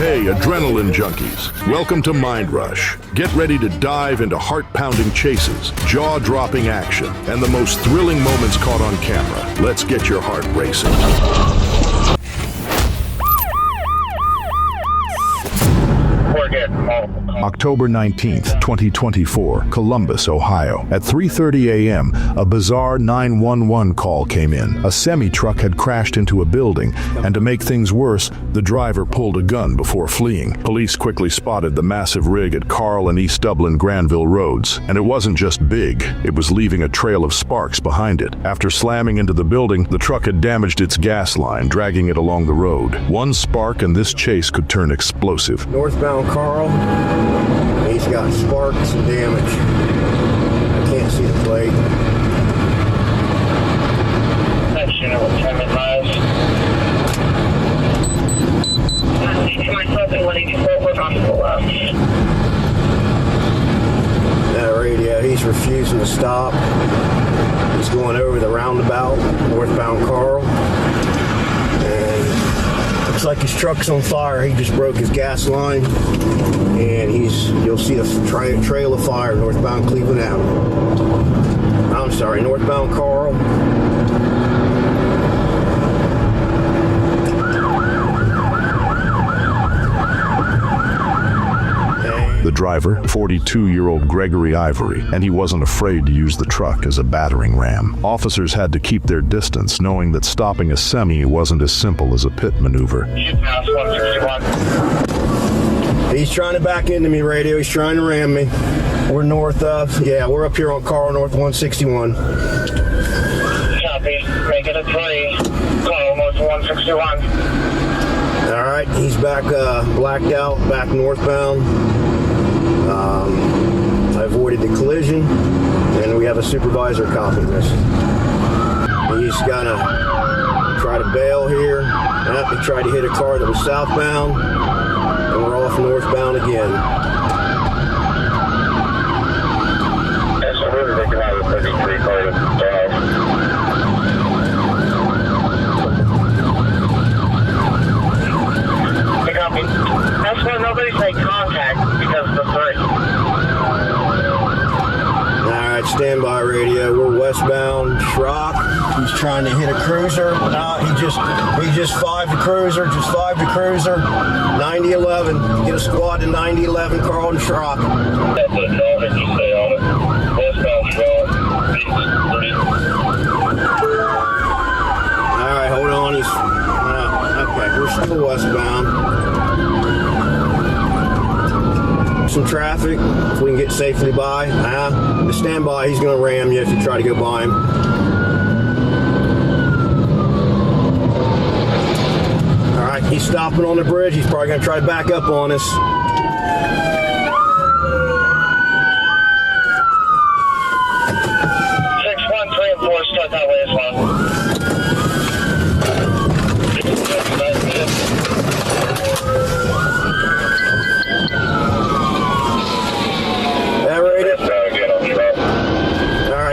Hey, adrenaline junkies. Welcome to Mind Rush. Get ready to dive into heart-pounding chases, jaw-dropping action, and the most thrilling moments caught on camera. Let's get your heart racing. October 19th, 2024, Columbus, Ohio. At 3:30 a.m., a bizarre 911 call came in. A semi-truck had crashed into a building, and to make things worse, the driver pulled a gun before fleeing. Police quickly spotted the massive rig at Carl and East Dublin Granville roads, and it wasn't just big, it was leaving a trail of sparks behind it. After slamming into the building, the truck had damaged its gas line, dragging it along the road. One spark and this chase could turn explosive. Northbound Carl. He's got sparks and damage. I can't see the plate. That's 10 miles. That radio, he's refusing to stop. He's going over the roundabout, northbound Carl. And looks like his truck's on fire. He just broke his gas line. And you'll see the trail of fire northbound Cleveland Avenue. I'm sorry, northbound Carl. The driver, 42-year-old Gregory Ivory, and he wasn't afraid to use the truck as a battering ram. Officers had to keep their distance, knowing that stopping a semi wasn't as simple as a pit maneuver. He's trying to back into me, radio. He's trying to ram me. We're north of, we're up here on Carl, north 161. Copy. Make it a 3. Carl, north 161. All right, he's back, blacked out, back northbound. I avoided the collision, and we have a supervisor copying this. He's gonna try to bail here. He tried to hit a car that was southbound, and we're off northbound again. Yeah, so we're looking at a 33 car drive. Hey, copy. That's why nobody's made contact because of the 3. Alright, standby radio. We're westbound Schrock. He's trying to hit a cruiser. No, he just 5 to cruiser, 90-11. Get a squad to 90-11, Carl and Schrock. That's the traffic you stay on it. Westbound Schrock. Alright, hold on. Okay, we're still westbound. Some traffic, if we can get safely by. The standby, he's going to ram you if you try to go by him. All right, he's stopping on the bridge. He's probably going to try to back up on us. 613 and 4 start that way as well.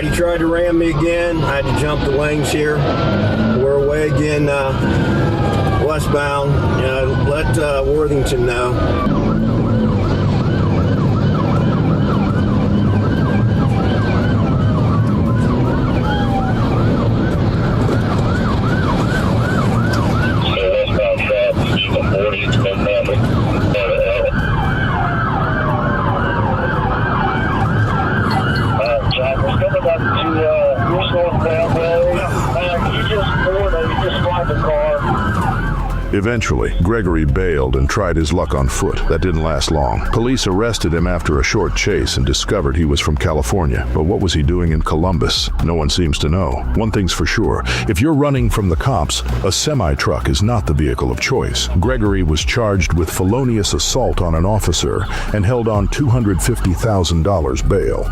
He tried to ram me again. I had to jump the lanes here. We're away again westbound. Let Worthington know. Eventually, Gregory bailed and tried his luck on foot. That didn't last long. Police arrested him after a short chase and discovered he was from California. But what was he doing in Columbus? No one seems to know. One thing's for sure, if you're running from the cops, a semi-truck is not the vehicle of choice. Gregory was charged with felonious assault on an officer and held on $250,000 bail.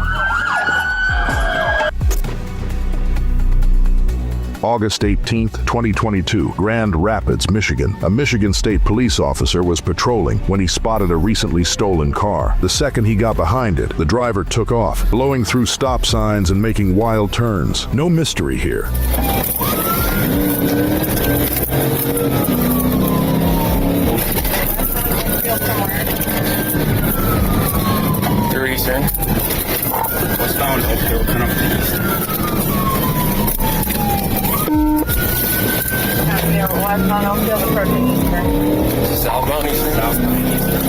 August 18th, 2022, Grand Rapids, Michigan. A Michigan State police officer was patrolling when he spotted a recently stolen car. The second he got behind it, the driver took off, blowing through stop signs and making wild turns. No mystery here. Southbound Eastern. Southbound Eastern.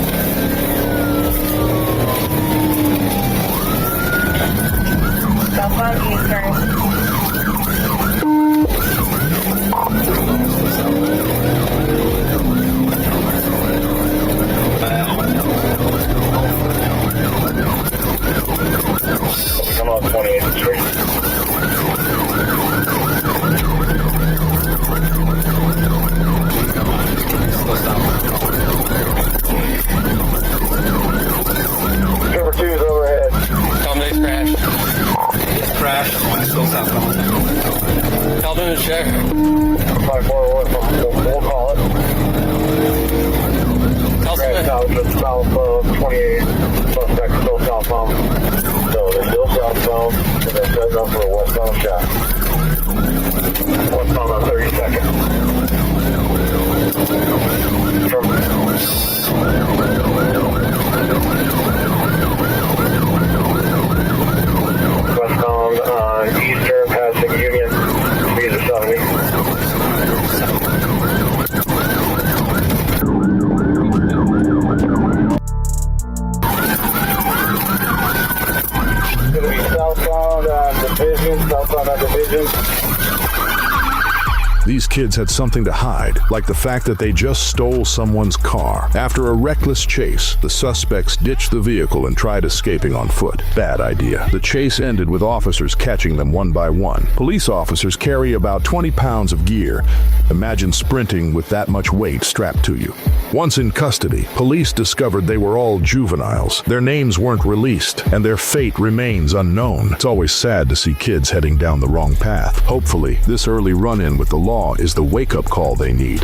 Southbound Eastern. Come on, 28th Street. Number 2 is overhead. Combinate's crashed. Crashed. Still southbound. Tell them to check. 541, we'll call it. Tell them Crash out just south of 28. Suspect still southbound. So they're still southbound, and they're set up for a westbound shot. Westbound on 32nd. Westbound on Eastern, passing Union, speed of 70. Gonna be southbound on Division. These kids had something to hide, like the fact that they just stole someone's car. After a reckless chase, the suspects ditched the vehicle and tried escaping on foot. Bad idea. The chase ended with officers catching them one by one. Police officers carry about 20 pounds of gear. Imagine sprinting with that much weight strapped to you. Once in custody, police discovered they were all juveniles. Their names weren't released, and their fate remains unknown. It's always sad to see kids heading down the wrong path. Hopefully, this early run-in with the law is the wake-up call they need.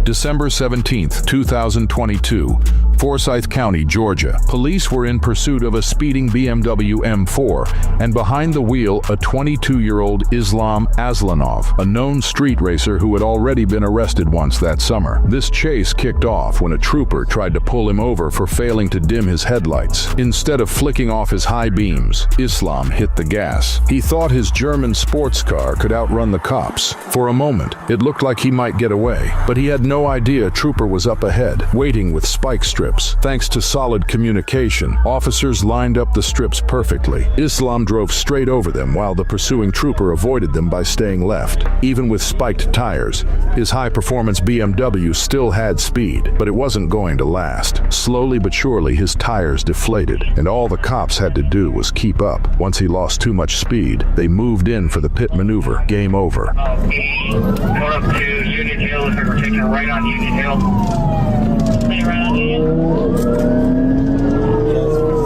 December 17th, 2022, Forsyth County, Georgia. Police were in pursuit of a speeding BMW M4, and behind the wheel, a 22-year-old Islam Aslanov, a known street racer who had already been arrested once that summer. This chase kicked off when a trooper tried to pull him over for failing to dim his headlights. Instead of flicking off his high beams, Islam hit the gas. He thought his German sports car could outrun the cops. For a moment, it looked like he might get away, but he had no idea a trooper was up ahead, waiting with spike strips. Thanks to solid communication, officers lined up the strips perfectly. Islam drove straight over them while the pursuing trooper avoided them by staying left. Even with spiked tires, his high-performance BMW still had speed, but it wasn't going to last. Slowly but surely, his tires deflated, and all the cops had to do was keep up. Once he lost too much speed, they moved in for the pit maneuver. Game over. Going up to Union Hill, if we're taking right on Union Hill. Stay right on Union. Looks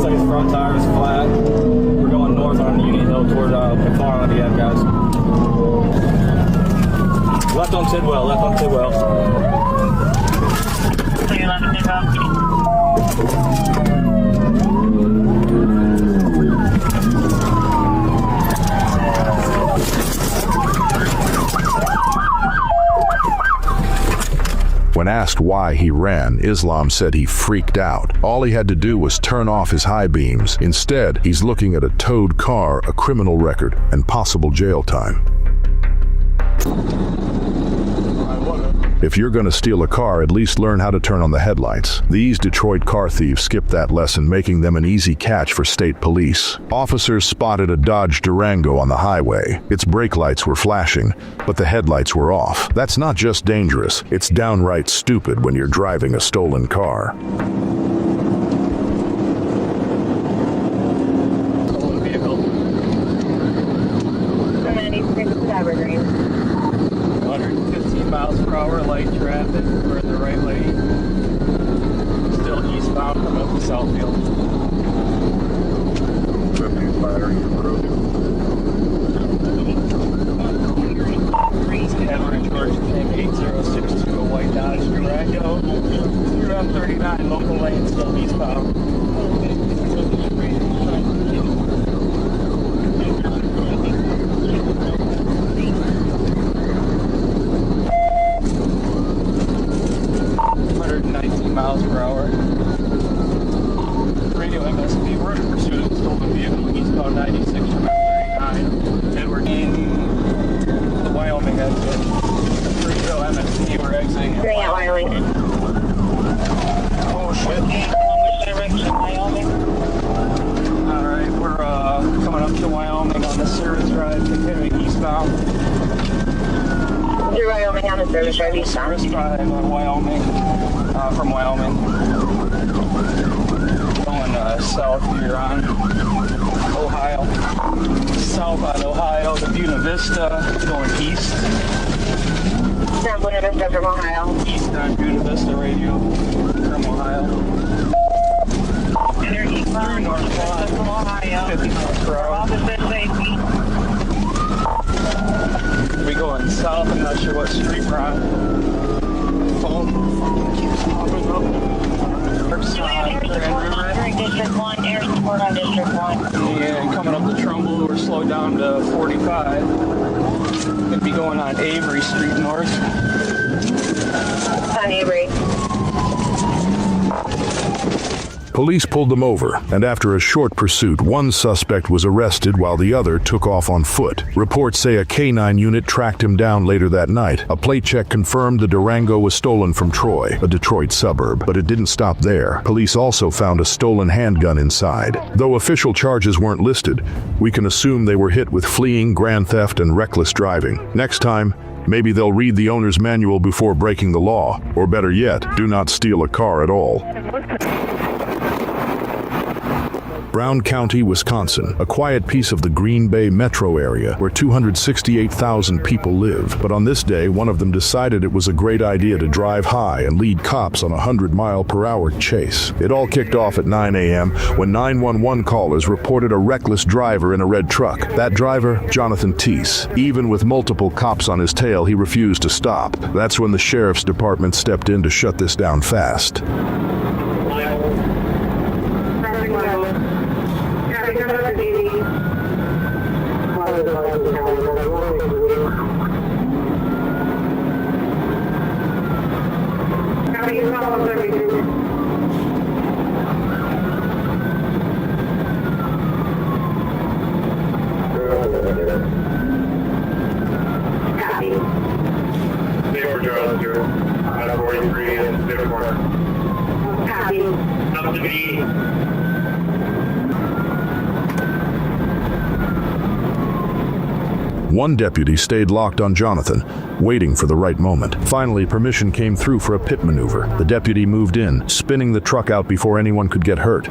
like his front tire is flat. We're going north on Union Hill toward McFarland again, guys. Left on Tidwell, left on Tidwell. Stay left on Tidwell. When asked why he ran, Islam said he freaked out. All he had to do was turn off his high beams. Instead, he's looking at a towed car, a criminal record, and possible jail time. If you're going to steal a car, at least learn how to turn on the headlights. These Detroit car thieves skipped that lesson, making them an easy catch for state police. Officers spotted a Dodge Durango on the highway. Its brake lights were flashing, but the headlights were off. That's not just dangerous, it's downright stupid when you're driving a stolen car. Stolen vehicle. 115 miles per hour, light traffic. We're in the right lane. Still eastbound from up to Southfield. Average Georgia Tank 8062, a white Dodge Durango. You're on 39, local lane, still eastbound. Miles per hour. Radio MSP, we're in pursuit of a stolen vehicle eastbound 96 from 39. And we're in the Wyoming exit. Radio MSP, we're exiting Bring out Wyoming. Oh shit. Alright, we're coming up to Wyoming on the service drive, continuing eastbound. Through Wyoming on the service drive eastbound. Service drive on Wyoming, from Wyoming. Going south here on Ohio. South on Ohio to Buena Vista, going east. Down Buena Vista from Ohio. East on Buena Vista radio from Ohio. They're eastbound northbound from Ohio. 50 miles per hour. Opposite safety. We going south, I'm not sure what street we're on. Phone keeps popping up. District 1, air support on District 1. And coming up to Trumbull, we're slowed down to 45. Gonna be going on Avery Street North. On Avery. Police pulled them over, and after a short pursuit, one suspect was arrested while the other took off on foot. Reports say a K-9 unit tracked him down later that night. A plate check confirmed the Durango was stolen from Troy, a Detroit suburb, but it didn't stop there. Police also found a stolen handgun inside. Though official charges weren't listed, we can assume they were hit with fleeing, grand theft, and reckless driving. Next time, maybe they'll read the owner's manual before breaking the law, or better yet, do not steal a car at all. Brown County, Wisconsin, a quiet piece of the Green Bay metro area where 268,000 people live. But on this day, one of them decided it was a great idea to drive high and lead cops on a 100-mile-per-hour chase. It all kicked off at 9 a.m. when 911 callers reported a reckless driver in a red truck. That driver, Jonathan Teese. Even with multiple cops on his tail, he refused to stop. That's when the sheriff's department stepped in to shut this down fast. One deputy stayed locked on Jonathan, waiting for the right moment. Finally, permission came through for a pit maneuver. The deputy moved in, spinning the truck out before anyone could get hurt.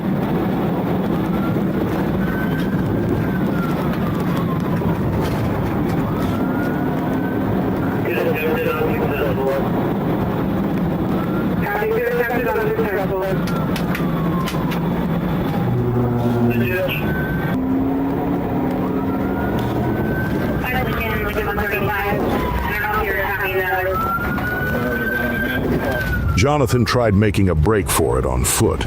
Jonathan tried making a break for it on foot,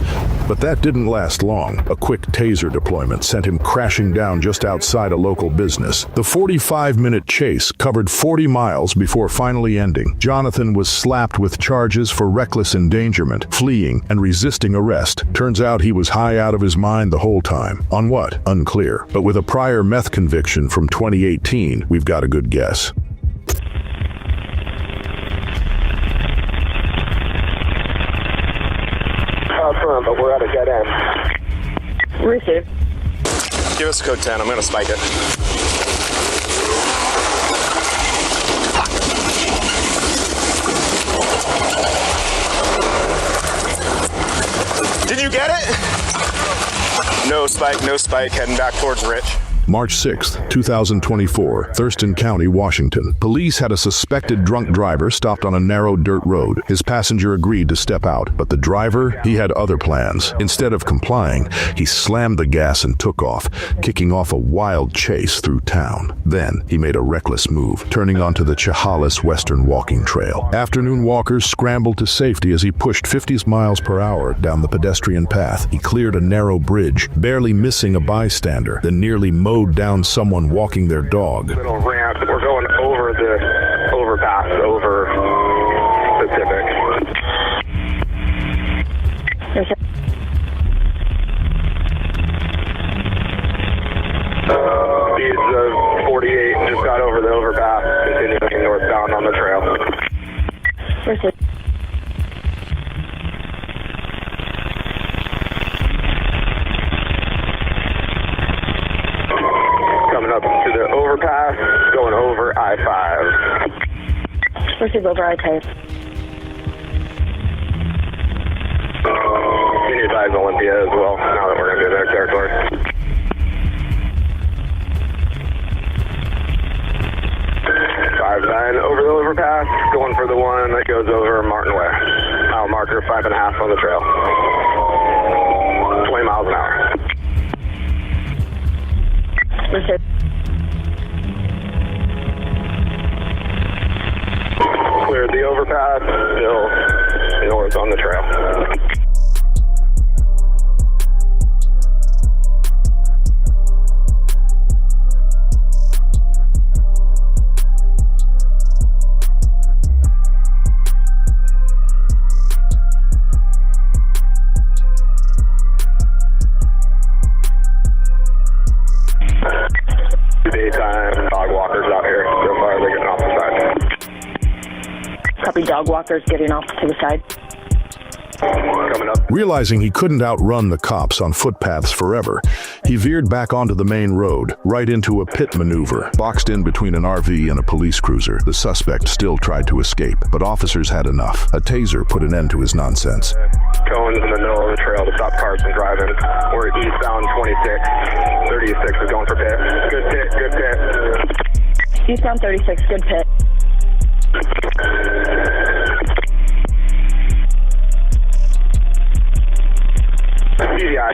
but that didn't last long. A quick taser deployment sent him crashing down just outside a local business. The 45-minute chase covered 40 miles before finally ending. Jonathan was slapped with charges for reckless endangerment, fleeing, and resisting arrest. Turns out he was high out of his mind the whole time. On what? Unclear. But with a prior meth conviction from 2018, we've got a good guess. But we're at a dead end. Receive. Give us code 10. I'm going to spike it. Did you get it? No spike, heading back towards Rich. March 6, 2024, Thurston County, Washington. Police had a suspected drunk driver stopped on a narrow dirt road. His passenger agreed to step out, but the driver, he had other plans. Instead of complying, he slammed the gas and took off, kicking off a wild chase through town. Then, he made a reckless move, turning onto the Chehalis Western Walking Trail. Afternoon walkers scrambled to safety as he pushed 50 miles per hour down the pedestrian path. He cleared a narrow bridge, barely missing a bystander, then nearly mowed down someone walking their dog. Little ramp. We're going over the overpass, over Pacific. Speeds of 48, just got over the overpass, continuing northbound on the trail. Proceed. Coming up to the overpass, going over I-5. Proceed over I-5. You need to advise Olympia as well, now that we're going to do their territory. Over the overpass, going for the one that goes over Martin Way. Mile marker 5.5 on the trail. 20 miles an hour. Proceed. Cleared the overpass, still north on the trail. Daytime dog walkers out here. So far, they're getting off the side. Copy, dog walkers getting off to the side. Coming up. Realizing he couldn't outrun the cops on footpaths forever, he veered back onto the main road, right into a pit maneuver. Boxed in between an RV and a police cruiser, the suspect still tried to escape, but officers had enough. A taser put an end to his nonsense. Cones in the middle of the trail to stop cars from driving. We're eastbound 26. 36 is going for pit. Good pit, good pit. Eastbound 36, good pit. CDI.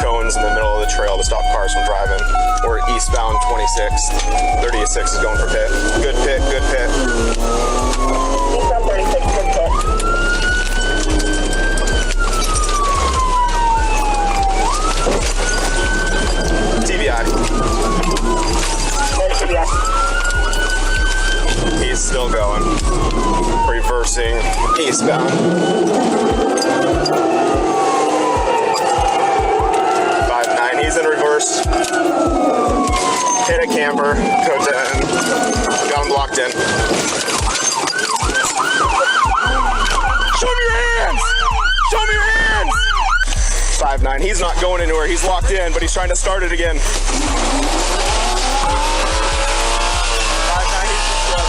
Cones in the middle of the trail to stop cars from driving. We're eastbound 26. 36 is going for pit. Good pit, good pit. Eastbound 36, good pit. TBI. TBI. He's still going. Reversing eastbound. 5-9, he's in reverse. Hit a camper, code 10. Got him blocked in. Show me your hands! Show me your hands! 5-9, he's not going anywhere. He's locked in, but he's trying to start it again. 5-9, he's just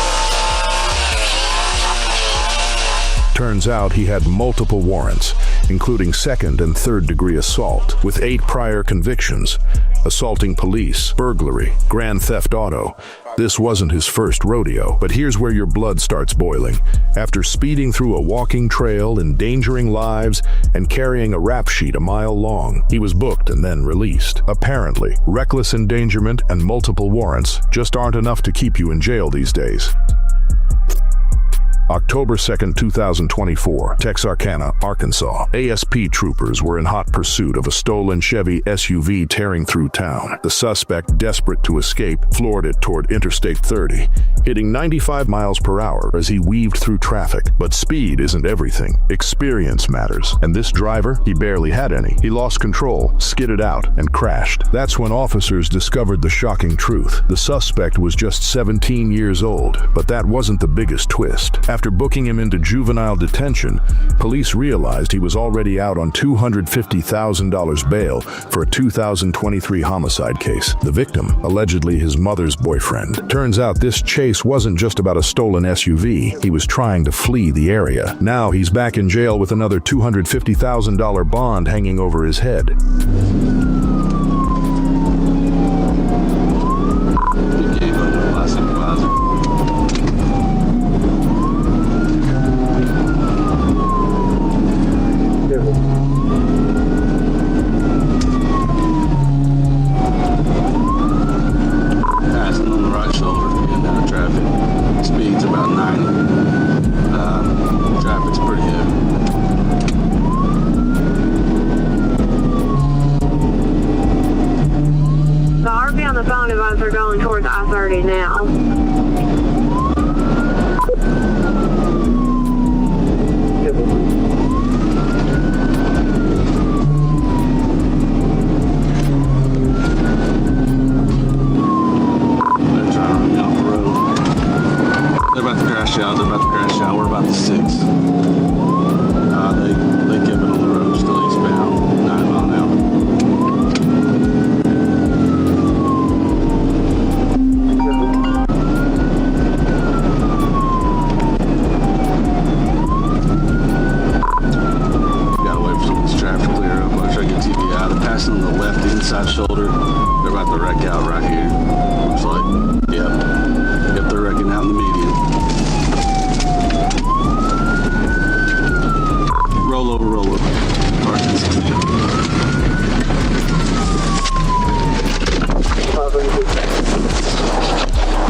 Turns out he had multiple warrants, including second and third degree assault, with 8 prior convictions: assaulting police, burglary, grand theft auto. This wasn't his first rodeo, but here's where your blood starts boiling. After speeding through a walking trail, endangering lives, and carrying a rap sheet a mile long, he was booked and then released. Apparently, reckless endangerment and multiple warrants just aren't enough to keep you in jail these days. October 2nd, 2024, Texarkana, Arkansas. ASP troopers were in hot pursuit of a stolen Chevy SUV tearing through town. The suspect, desperate to escape, floored it toward Interstate 30, hitting 95 miles per hour as he weaved through traffic. But speed isn't everything. Experience matters. And this driver, he barely had any. He lost control, skidded out, and crashed. That's when officers discovered the shocking truth. The suspect was just 17 years old, but that wasn't the biggest twist. After booking him into juvenile detention, police realized he was already out on $250,000 bail for a 2023 homicide case. The victim, allegedly his mother's boyfriend. Turns out this chase wasn't just about a stolen SUV. He was trying to flee the area. Now he's back in jail with another $250,000 bond hanging over his head. We're going towards I-30 now. They're about to crash out. They're about to crash out. We're about to 6. They kept it on the road, still eastbound, 9 mile an hour. Gotta wait for some of this traffic to clear up. I'll try to get TV out. They're passing on the left inside shoulder. They're about to wreck out right here. Looks like, yep, they're wrecking out in the median. Roll over, roll over.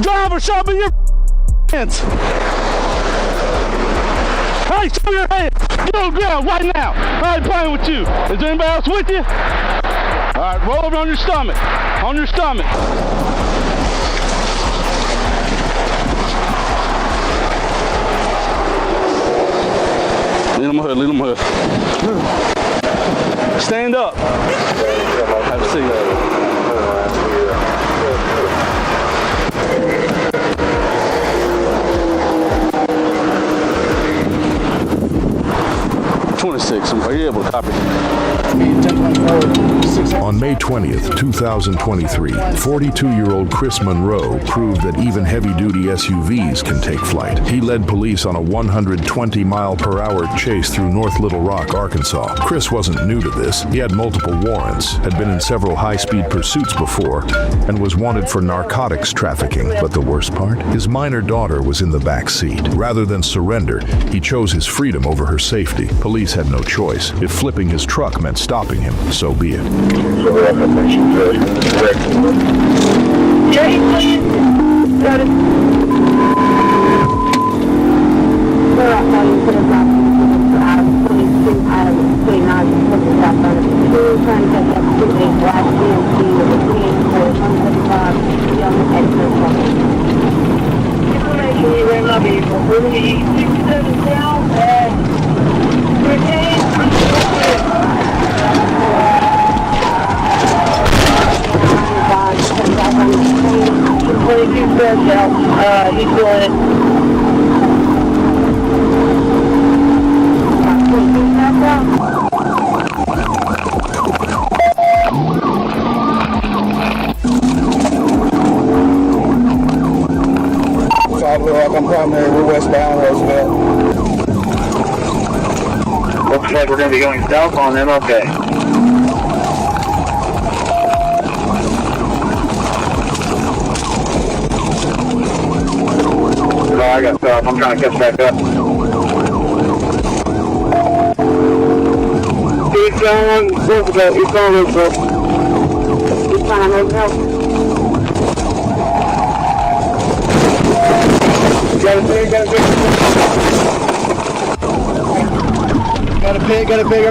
Driver, show me your hands. Hey, show your hands. Get on the ground right now. I ain't playing with you. Is there anybody else with you? All right, roll over on your stomach. On your stomach. Lean on my hood, lean on my hood. Stand up. Have a seat. 26, are you able to copy? On May 20th, 2023, 42-year-old Chris Monroe proved that even heavy-duty SUVs can take flight. He led police on a 120-mile-per-hour chase through North Little Rock, Arkansas. Chris wasn't new to this. He had multiple warrants, had been in several high-speed pursuits before, and was wanted for narcotics trafficking. But the worst part? His minor daughter was in the back seat. Rather than surrender, he chose his freedom over her safety. Police had no choice. If flipping his truck meant stopping him, so be it. I'm primary, we're westbound, Roosevelt. Looks like we're going to be going south on them, okay. Oh, I got south, I'm trying to catch back up. Eastbound, Roosevelt, eastbound, Roosevelt. Eastbound, Roosevelt. Got a pig, got a pig, got a pig,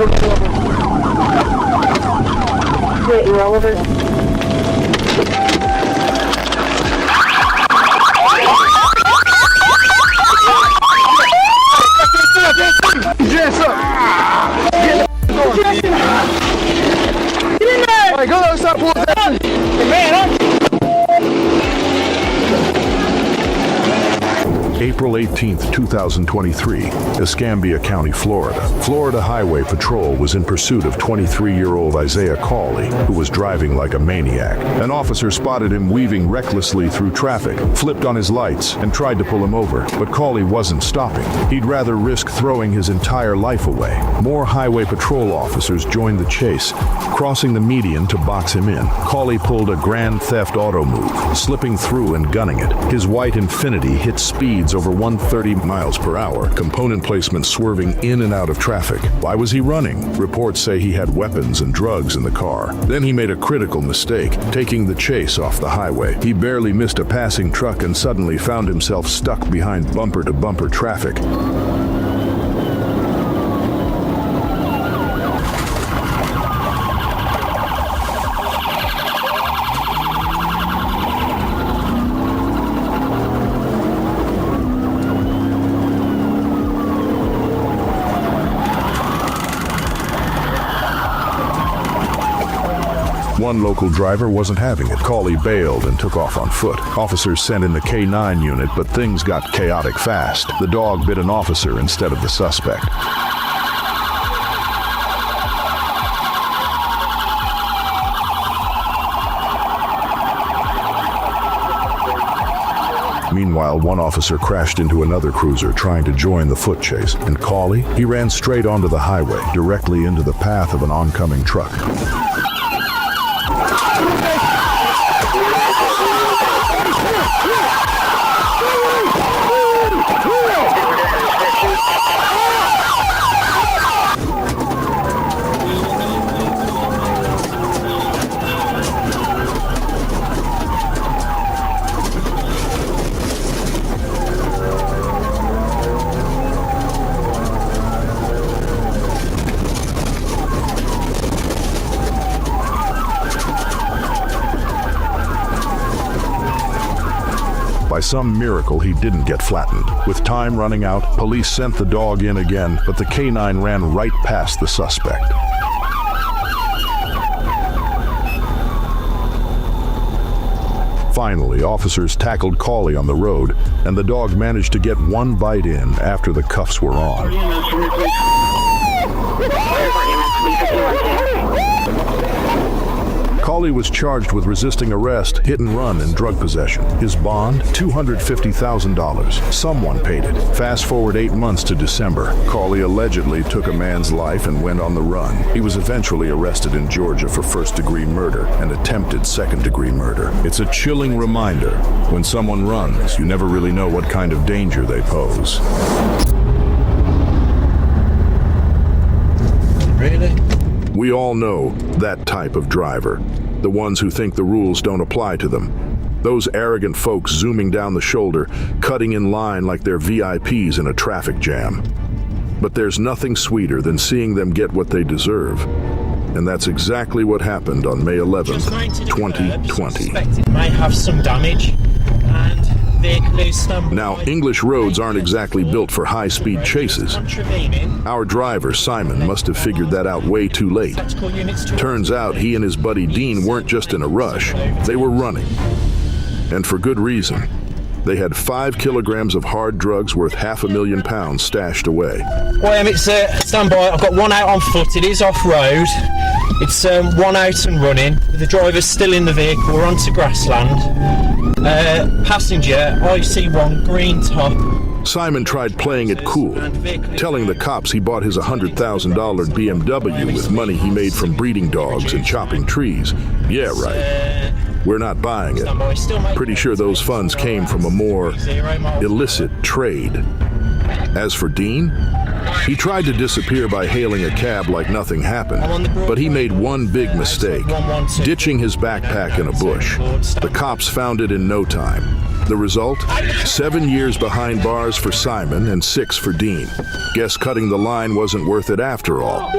Wait, roll over. Yes, sir. Get in there. All right, go to stop pulling that. Hey, man, April 18th, 2023, Escambia County, Florida. Florida Highway Patrol was in pursuit of 23-year-old Isaiah Cawley, who was driving like a maniac. An officer spotted him weaving recklessly through traffic, flipped on his lights, and tried to pull him over, but Cawley wasn't stopping. He'd rather risk throwing his entire life away. More Highway Patrol officers joined the chase, crossing the median to box him in. Cawley pulled a grand theft auto move, slipping through and gunning it. His white Infiniti hit speeds over 130 miles per hour, component placement swerving in and out of traffic. Why was he running? Reports say he had weapons and drugs in the car. Then he made a critical mistake, taking the chase off the highway. He barely missed a passing truck and suddenly found himself stuck behind bumper-to-bumper traffic. One local driver wasn't having it. Cawley bailed and took off on foot. Officers sent in the K9 unit, but things got chaotic fast. The dog bit an officer instead of the suspect. Meanwhile, one officer crashed into another cruiser trying to join the foot chase, and Cawley, he ran straight onto the highway, directly into the path of an oncoming truck. By some miracle, he didn't get flattened. With time running out, police sent the dog in again, but the K9 ran right past the suspect. Finally, officers tackled Cawley on the road, and the dog managed to get one bite in after the cuffs were on. Cawley was charged with resisting arrest, hit and run, and drug possession. His bond, $250,000. Someone paid it. Fast forward 8 months to December. Cawley allegedly took a man's life and went on the run. He was eventually arrested in Georgia for first-degree murder and attempted second-degree murder. It's a chilling reminder. When someone runs, you never really know what kind of danger they pose. Really? We all know that type of driver. The ones who think the rules don't apply to them. Those arrogant folks zooming down the shoulder, cutting in line like they're VIPs in a traffic jam. But there's nothing sweeter than seeing them get what they deserve. And that's exactly what happened on May 11th, 2020. May have some damage, and now, English roads aren't exactly built for high-speed chases. Our driver, Simon, must have figured that out way too late. Turns out he and his buddy Dean weren't just in a rush, they were running. And for good reason. They had 5 kilograms of hard drugs worth £500,000 stashed away. Well, it's stand by. I've got one out on foot. It is off-road. It's one out and running. The driver's still in the vehicle. We're onto grassland. Passenger, IC1, green top. Simon tried playing it cool, telling the cops he bought his $100,000 BMW with money he made from breeding dogs and chopping trees. Yeah, right. We're not buying it. Pretty sure those funds came from a more illicit trade. As for Dean, he tried to disappear by hailing a cab like nothing happened, but he made one big mistake, ditching his backpack in a bush. The cops found it in no time. The result? 7 years behind bars for Simon and 6 for Dean. Guess cutting the line wasn't worth it after all.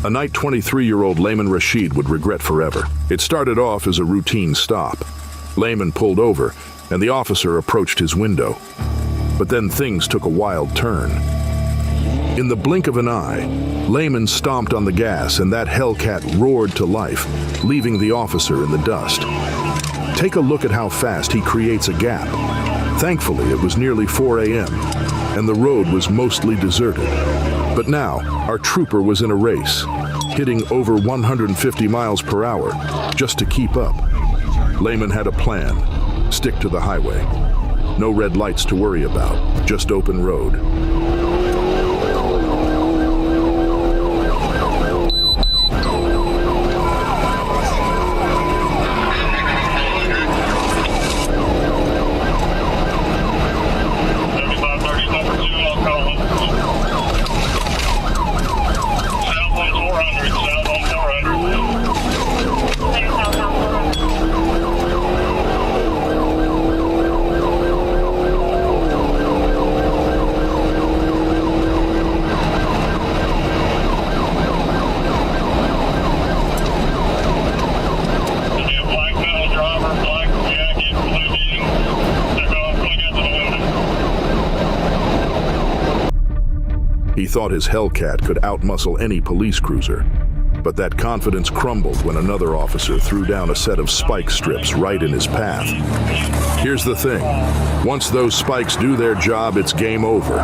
A night 23-year-old Layman Rashid would regret forever. It started off as a routine stop. Layman pulled over, and the officer approached his window. But then things took a wild turn. In the blink of an eye, Layman stomped on the gas, and that Hellcat roared to life, leaving the officer in the dust. Take a look at how fast he creates a gap. Thankfully, it was nearly 4 a.m., and the road was mostly deserted. But now, our trooper was in a race, hitting over 150 miles per hour just to keep up. Layman had a plan. Stick to the highway. No red lights to worry about, just open road. He thought his Hellcat could outmuscle any police cruiser. But that confidence crumbled when another officer threw down a set of spike strips right in his path. Here's the thing. Once those spikes do their job, it's game over.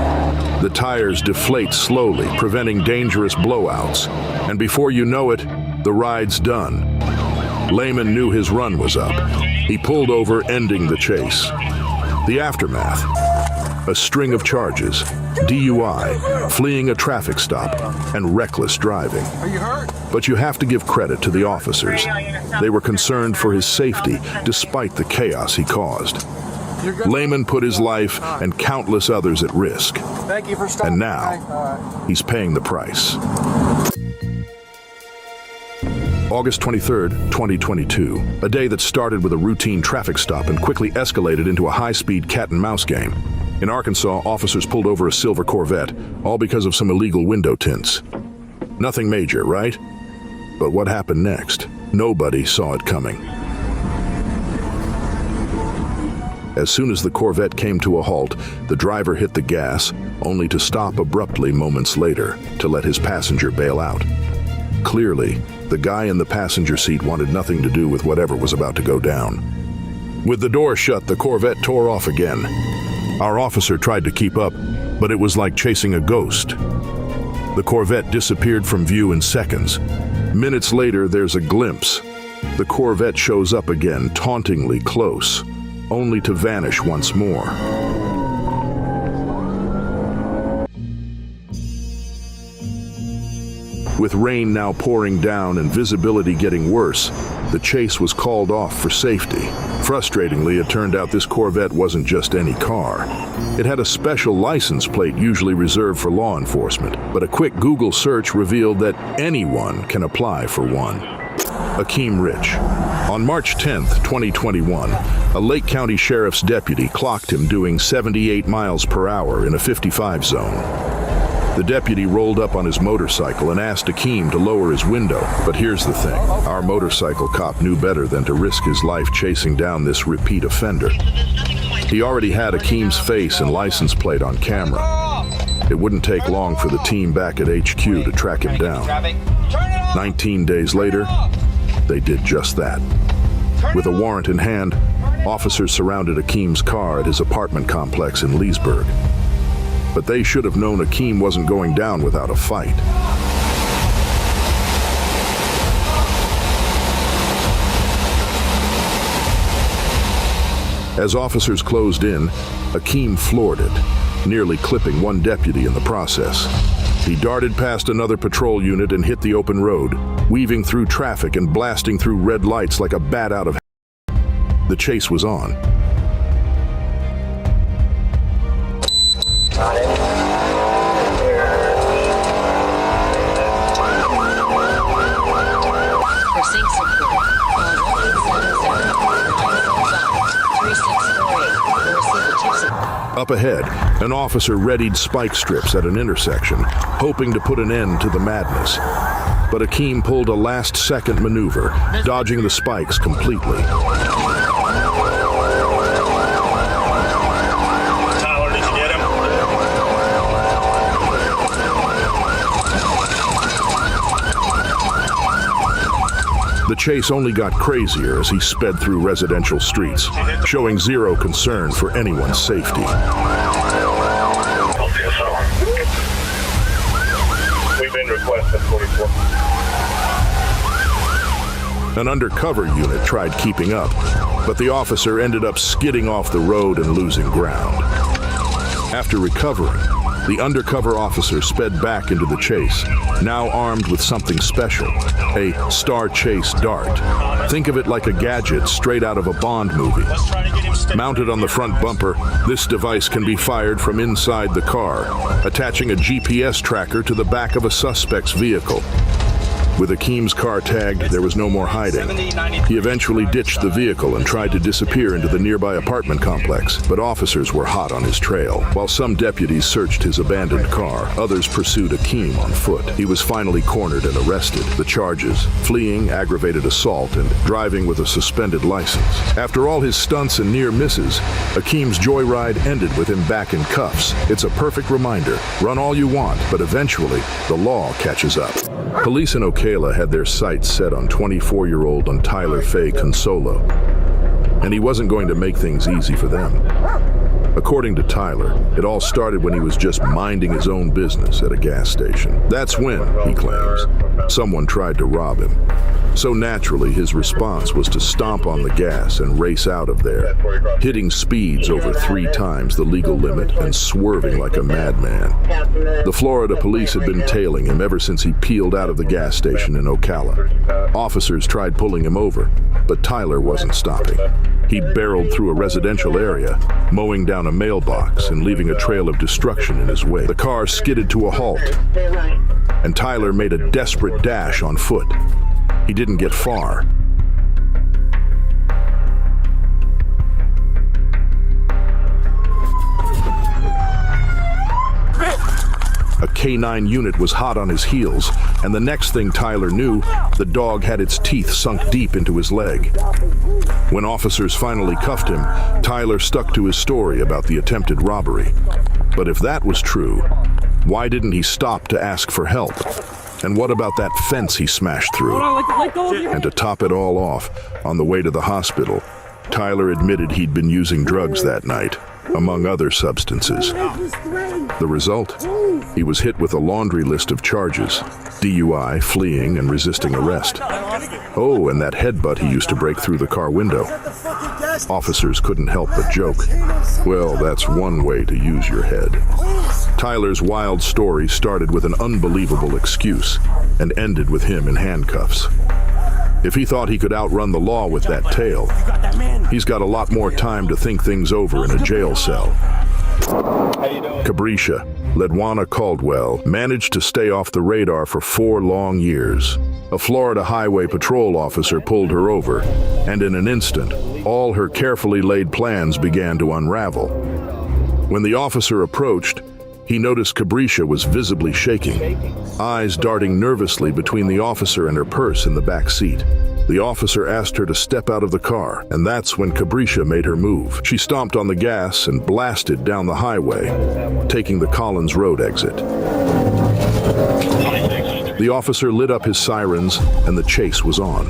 The tires deflate slowly, preventing dangerous blowouts. And before you know it, the ride's done. Lehman knew his run was up. He pulled over, ending the chase. The aftermath: a string of charges, DUI, fleeing a traffic stop, and reckless driving. Are you hurt? But you have to give credit to the officers. They were concerned for his safety, despite the chaos he caused. Lehman put his life and countless others at risk. Thank you for stopping. And now, he's paying the price. August 23rd, 2022, a day that started with a routine traffic stop and quickly escalated into a high-speed cat-and-mouse game. In Arkansas, officers pulled over a silver Corvette, all because of some illegal window tints. Nothing major, right? But what happened next? Nobody saw it coming. As soon as the Corvette came to a halt, the driver hit the gas, only to stop abruptly moments later to let his passenger bail out. Clearly, the guy in the passenger seat wanted nothing to do with whatever was about to go down. With the door shut, the Corvette tore off again. Our officer tried to keep up, but it was like chasing a ghost. The Corvette disappeared from view in seconds. Minutes later, there's a glimpse. The Corvette shows up again, tauntingly close, only to vanish once more. With rain now pouring down and visibility getting worse, the chase was called off for safety. Frustratingly, it turned out this Corvette wasn't just any car. It had a special license plate usually reserved for law enforcement, but a quick Google search revealed that anyone can apply for one. Akeem Rich. On March 10th, 2021, a Lake County Sheriff's deputy clocked him doing 78 miles per hour in a 55 zone. The deputy rolled up on his motorcycle and asked Akeem to lower his window. But here's the thing. Our motorcycle cop knew better than to risk his life chasing down this repeat offender. He already had Akeem's face and license plate on camera. It wouldn't take long for the team back at HQ to track him down. 19 days later, they did just that. With a warrant in hand, officers surrounded Akeem's car at his apartment complex in Leesburg. But they should have known Akeem wasn't going down without a fight. As officers closed in, Akeem floored it, nearly clipping one deputy in the process. He darted past another patrol unit and hit the open road, weaving through traffic and blasting through red lights like a bat out of hell. The chase was on. Up ahead, an officer readied spike strips at an intersection, hoping to put an end to the madness. But Akeem pulled a last-second maneuver, dodging the spikes completely. Tyler, did you get him? The chase only got crazier as he sped through residential streets, showing zero concern for anyone's safety. We've been requested 44. An undercover unit tried keeping up, but the officer ended up skidding off the road and losing ground. After recovering, the undercover officer sped back into the chase, now armed with something special, a Star Chase dart. Think of it like a gadget straight out of a Bond movie. Mounted on the front bumper, this device can be fired from inside the car, attaching a GPS tracker to the back of a suspect's vehicle. With Akeem's car tagged, there was no more hiding. He eventually ditched the vehicle and tried to disappear into the nearby apartment complex, but officers were hot on his trail. While some deputies searched his abandoned car, others pursued Akeem on foot. He was finally cornered and arrested. The charges: fleeing, aggravated assault, and driving with a suspended license. After all his stunts and near misses, Akeem's joyride ended with him back in cuffs. It's a perfect reminder: run all you want, but eventually the law catches up. Police in Ocala had their sights set on 24-year-old Tyler Faye Consolo, and he wasn't going to make things easy for them. According to Tyler, it all started when he was just minding his own business at a gas station. That's when, he claims, someone tried to rob him. So naturally, his response was to stomp on the gas and race out of there, hitting speeds over 3 times the legal limit and swerving like a madman. The Florida police had been tailing him ever since he peeled out of the gas station in Ocala. Officers tried pulling him over, but Tyler wasn't stopping. He barreled through a residential area, mowing down a mailbox and leaving a trail of destruction in his wake. The car skidded to a halt, and Tyler made a desperate dash on foot. He didn't get far. A K-9 unit was hot on his heels, and the next thing Tyler knew, the dog had its teeth sunk deep into his leg. When officers finally cuffed him, Tyler stuck to his story about the attempted robbery. But if that was true, why didn't he stop to ask for help? And what about that fence he smashed through? And to top it all off, on the way to the hospital, Tyler admitted he'd been using drugs that night, among other substances. The result? He was hit with a laundry list of charges: DUI, fleeing, and resisting arrest. Oh, and that headbutt he used to break through the car window. Officers couldn't help but joke. Well, that's one way to use your head. Tyler's wild story started with an unbelievable excuse and ended with him in handcuffs. If he thought he could outrun the law with that tale, he's got a lot more time to think things over in a jail cell. Cabrisha, Ledwana Caldwell, managed to stay off the radar for 4 long years. A Florida Highway Patrol officer pulled her over, and in an instant, all her carefully laid plans began to unravel. When the officer approached, he noticed Cabrisha was visibly shaking, eyes darting nervously between the officer and her purse in the back seat. The officer asked her to step out of the car, and that's when Cabrisha made her move. She stomped on the gas and blasted down the highway, taking the Collins Road exit. The officer lit up his sirens, and the chase was on.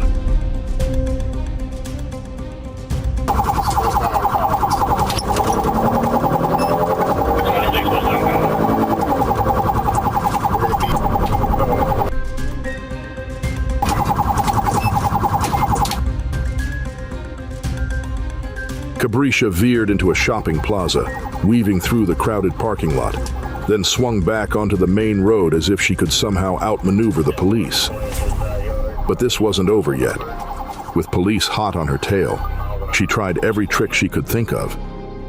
Cabrisha veered into a shopping plaza, weaving through the crowded parking lot, then swung back onto the main road as if she could somehow outmaneuver the police. But this wasn't over yet. With police hot on her tail, she tried every trick she could think of,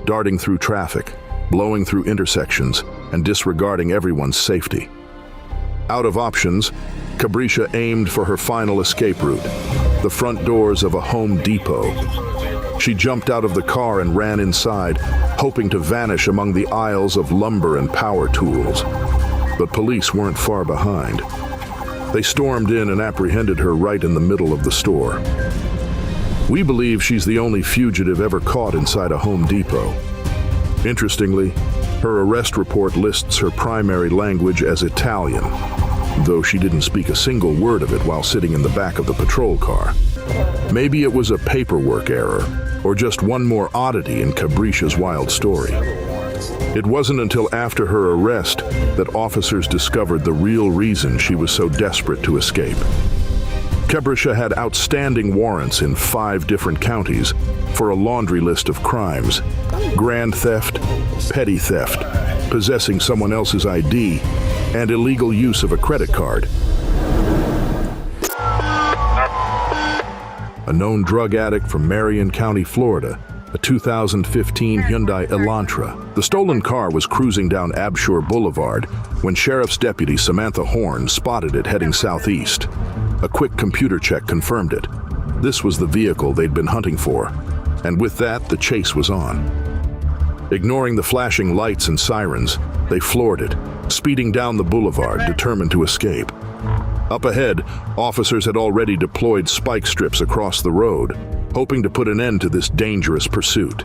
darting through traffic, blowing through intersections, and disregarding everyone's safety. Out of options, Cabrisha aimed for her final escape route, the front doors of a Home Depot. She jumped out of the car and ran inside, hoping to vanish among the aisles of lumber and power tools. But police weren't far behind. They stormed in and apprehended her right in the middle of the store. We believe she's the only fugitive ever caught inside a Home Depot. Interestingly, her arrest report lists her primary language as Italian, though she didn't speak a single word of it while sitting in the back of the patrol car. Maybe it was a paperwork error, or just one more oddity in Cabrisha's wild story. It wasn't until after her arrest that officers discovered the real reason she was so desperate to escape. Cabrisha had outstanding warrants in 5 different counties for a laundry list of crimes: grand theft, petty theft, possessing someone else's ID, and illegal use of a credit card. A known drug addict from Marion County, Florida, a 2015 Hyundai Elantra. The stolen car was cruising down Abshore Boulevard when Sheriff's Deputy Samantha Horn spotted it heading southeast. A quick computer check confirmed it. This was the vehicle they'd been hunting for, and with that, the chase was on. Ignoring the flashing lights and sirens, they floored it, speeding down the boulevard, determined to escape. Up ahead, officers had already deployed spike strips across the road, hoping to put an end to this dangerous pursuit.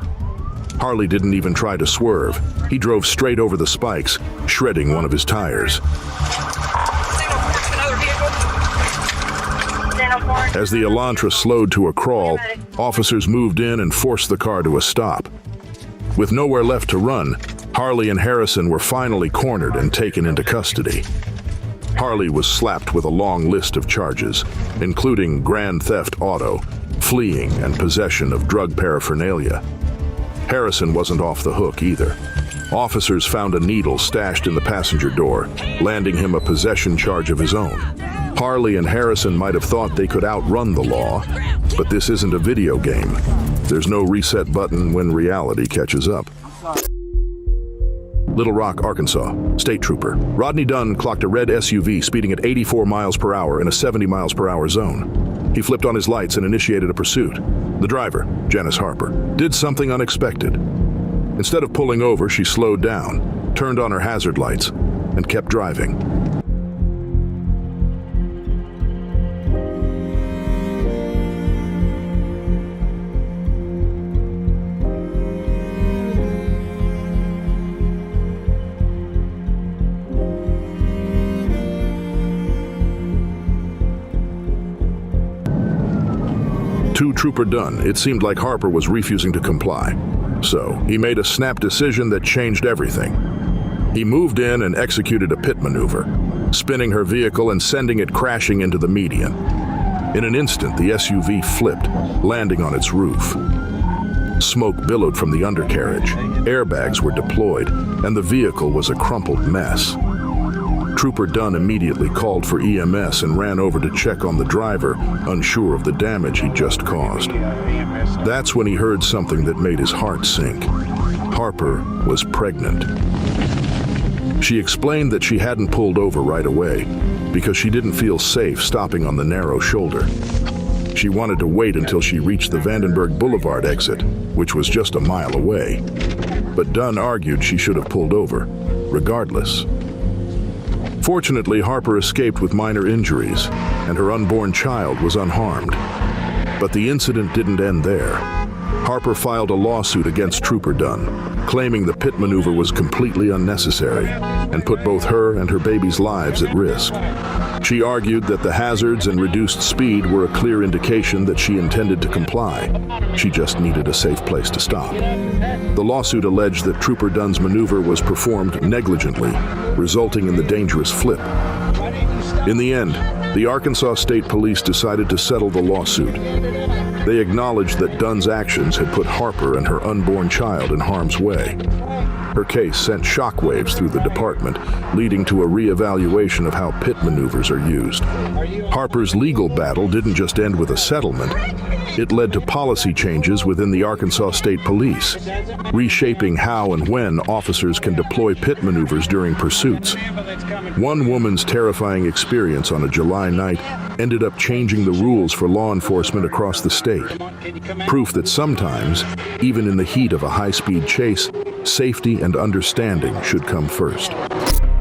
Harley didn't even try to swerve. He drove straight over the spikes, shredding one of his tires. As the Elantra slowed to a crawl, officers moved in and forced the car to a stop. With nowhere left to run, Harley and Harrison were finally cornered and taken into custody. Harley was slapped with a long list of charges, including grand theft auto, fleeing, and possession of drug paraphernalia. Harrison wasn't off the hook either. Officers found a needle stashed in the passenger door, landing him a possession charge of his own. Harley and Harrison might have thought they could outrun the law, but this isn't a video game. There's no reset button when reality catches up. Little Rock, Arkansas. State Trooper Rodney Dunn clocked a red SUV speeding at 84 miles per hour in a 70 miles per hour zone. He flipped on his lights and initiated a pursuit. The driver, Janice Harper, did something unexpected. Instead of pulling over, she slowed down, turned on her hazard lights, and kept driving. To Trooper Dunn, it seemed like Harper was refusing to comply. So, he made a snap decision that changed everything. He moved in and executed a pit maneuver, spinning her vehicle and sending it crashing into the median. In an instant, the SUV flipped, landing on its roof. Smoke billowed from the undercarriage, airbags were deployed, and the vehicle was a crumpled mess. Trooper Dunn immediately called for EMS and ran over to check on the driver, unsure of the damage he'd just caused. That's when he heard something that made his heart sink. Harper was pregnant. She explained that she hadn't pulled over right away because she didn't feel safe stopping on the narrow shoulder. She wanted to wait until she reached the Vandenberg Boulevard exit, which was just a mile away. But Dunn argued she should have pulled over, regardless. Fortunately, Harper escaped with minor injuries, and her unborn child was unharmed. But the incident didn't end there. Harper filed a lawsuit against Trooper Dunn, claiming the pit maneuver was completely unnecessary and put both her and her baby's lives at risk. She argued that the hazards and reduced speed were a clear indication that she intended to comply. She just needed a safe place to stop. The lawsuit alleged that Trooper Dunn's maneuver was performed negligently, resulting in the dangerous flip. In the end, the Arkansas State Police decided to settle the lawsuit. They acknowledged that Dunn's actions had put Harper and her unborn child in harm's way. Her case sent shockwaves through the department, leading to a reevaluation of how pit maneuvers are used. Harper's legal battle didn't just end with a settlement. It led to policy changes within the Arkansas State Police, reshaping how and when officers can deploy pit maneuvers during pursuits. One woman's terrifying experience on a July night ended up changing the rules for law enforcement across the state. Proof that sometimes, even in the heat of a high-speed chase, safety and understanding should come first.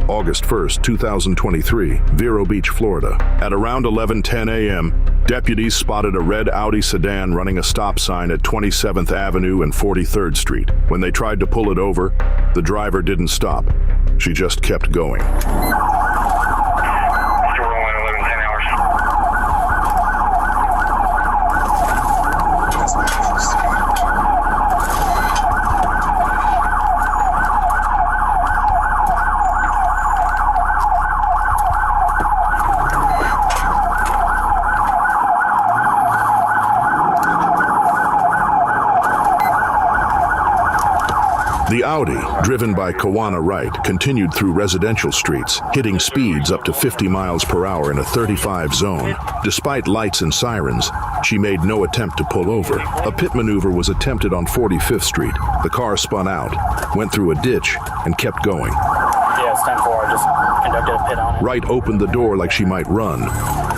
August 1st, 2023, Vero Beach, Florida. At around 11:10 a.m., deputies spotted a red Audi sedan running a stop sign at 27th Avenue and 43rd Street. When they tried to pull it over, the driver didn't stop. She just kept going. The Audi, driven by Kawana Wright, continued through residential streets, hitting speeds up to 50 miles per hour in a 35 zone. Despite lights and sirens, she made no attempt to pull over. A pit maneuver was attempted on 45th Street. The car spun out, went through a ditch, and kept going. Yeah, it's 10-4. I just conducted a pit on it. Wright opened the door like she might run,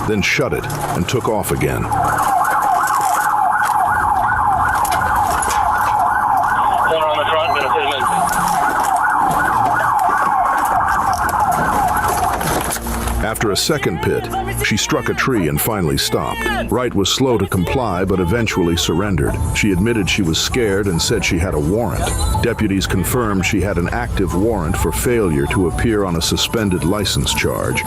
then shut it and took off again. After a second pit, she struck a tree and finally stopped. Wright was slow to comply, but eventually surrendered. She admitted she was scared and said she had a warrant. Deputies confirmed she had an active warrant for failure to appear on a suspended license charge,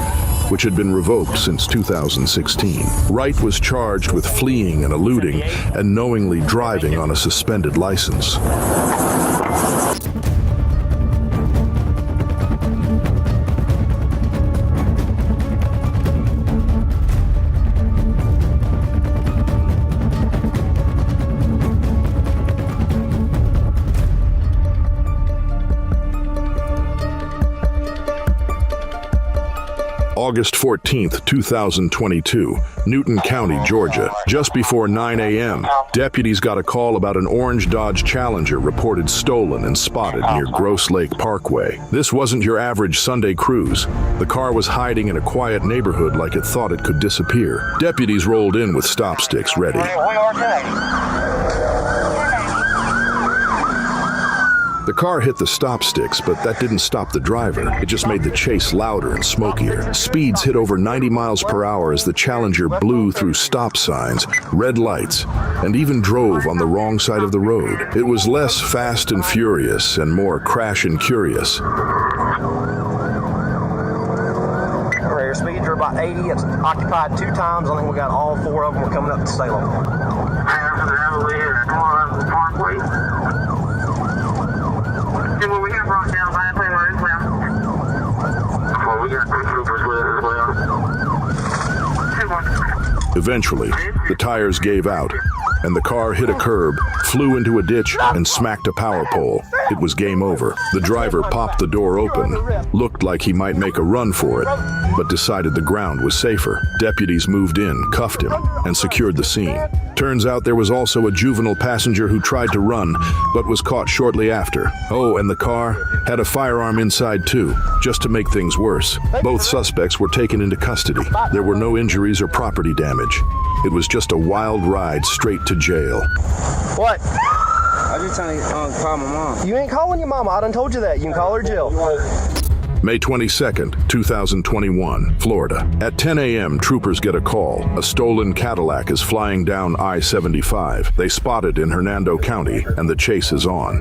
which had been revoked since 2016. Wright was charged with fleeing and eluding and knowingly driving on a suspended license. August 14th, 2022, Newton County, Georgia. Just before 9 a.m., deputies got a call about an orange Dodge Challenger reported stolen and spotted near Gross Lake Parkway. This wasn't your average Sunday cruise. The car was hiding in a quiet neighborhood like it thought it could disappear. Deputies rolled in with stop sticks ready. The car hit the stop sticks, but that didn't stop the driver. It just made the chase louder and smokier. Speeds hit over 90 miles per hour as the Challenger blew through stop signs, red lights, and even drove on the wrong side of the road. It was less fast and furious and more crash and curious. Your speeds are about 80. It's occupied 2 times. I think we got all 4 of them. We're coming up to Salem. Well, we got brought down by a player as well. Well, we got 2 troopers with it as well. Eventually, the tires gave out, and the car hit a curb, flew into a ditch, and smacked a power pole. It was game over. The driver popped the door open, looked like he might make a run for it, but decided the ground was safer. Deputies moved in, cuffed him, and secured the scene. Turns out there was also a juvenile passenger who tried to run, but was caught shortly after. Oh, and the car had a firearm inside too, just to make things worse. Both suspects were taken into custody. There were no injuries or property damage. It was just a wild ride straight to jail. What? I just trying to call my mom. You ain't calling your mama. I done told you that. You can call her Jill. May 22nd, 2021, Florida. At 10 a.m., troopers get a call. A stolen Cadillac is flying down I-75. They spot it in Hernando County, and the chase is on.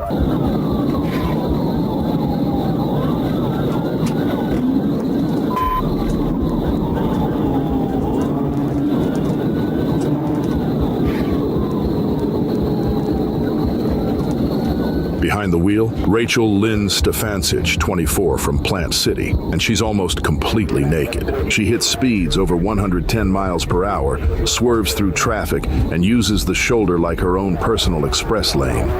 Behind the wheel, Rachel Lynn Stefancic, 24, from Plant City, and she's almost completely naked. She hits speeds over 110 miles per hour, swerves through traffic, and uses the shoulder like her own personal express lane.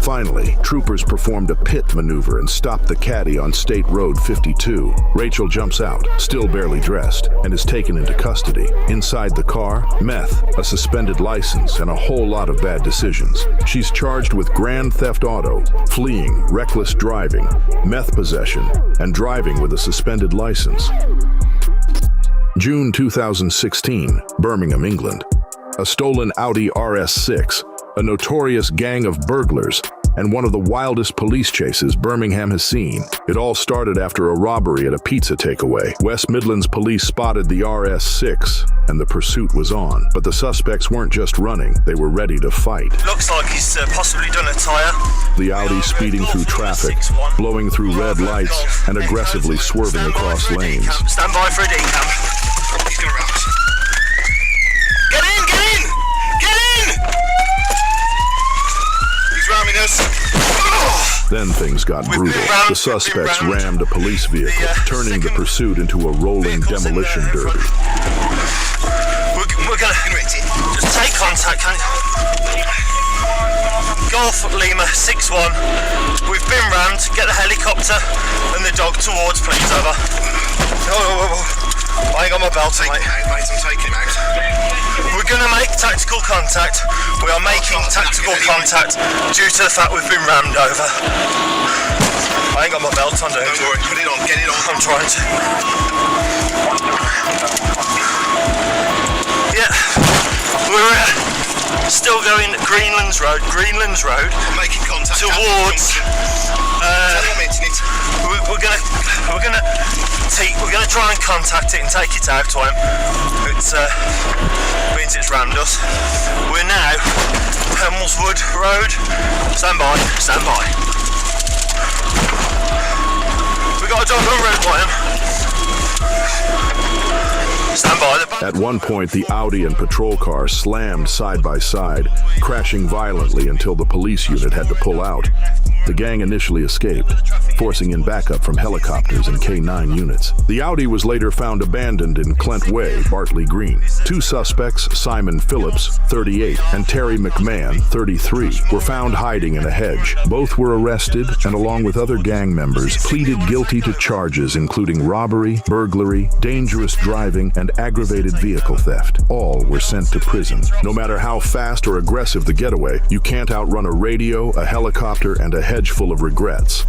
Finally, troopers performed a pit maneuver and stopped the caddy on State Road 52. Rachel jumps out, still barely dressed, and is taken into custody. Inside the car, meth, a suspended license, and a whole lot of bad decisions. She's charged with grand theft auto, fleeing, reckless driving, meth possession, and driving with a suspended license. June 2016, Birmingham, England. A stolen Audi RS6, a notorious gang of burglars, and one of the wildest police chases Birmingham has seen. It all started after a robbery at a pizza takeaway. West Midlands police spotted the RS6, and the pursuit was on. But the suspects weren't just running, they were ready to fight. Looks like he's possibly done a tyre. The Audi speeding through traffic, blowing through red lights, and aggressively swerving across lanes. Stand by for a decam. He's going to ram us. Get in! Get in! Get in! He's ramming us. Then things got brutal. The suspects rammed a police vehicle, turning the pursuit into a rolling demolition derby. We're going to just take contact, can you? Golf Lima 6-1. We've been rammed. Get the helicopter and the dog towards, please. Over. I ain't got my belt. Take him out, mate. I'm taking him out. We're going to make tactical contact. We are making tactical contact due to the fact we've been rammed over. I ain't got my belt on, dude. Don't worry. Put it on. Get it on. I'm trying to. Yeah. We're still going Greenlands Road. Making contact towards. We're gonna try and contact it and take it out to him. It means it's rammed us. We're now Hemelswood Road. Stand by. We got a dog on road by him. Stand by. At one point, the Audi and patrol car slammed side by side, crashing violently until the police unit had to pull out. The gang initially escaped, forcing in backup from helicopters and K9 units. The Audi was later found abandoned in Clent Way, Bartley Green. Two suspects, Simon Phillips, 38, and Terry McMahon, 33, were found hiding in a hedge. Both were arrested and, along with other gang members, pleaded guilty to charges including robbery, burglary, dangerous driving, and aggravated vehicle theft. All were sent to prison. No matter how fast or aggressive the getaway, you can't outrun a radio, a helicopter, and a hedge full of regrets.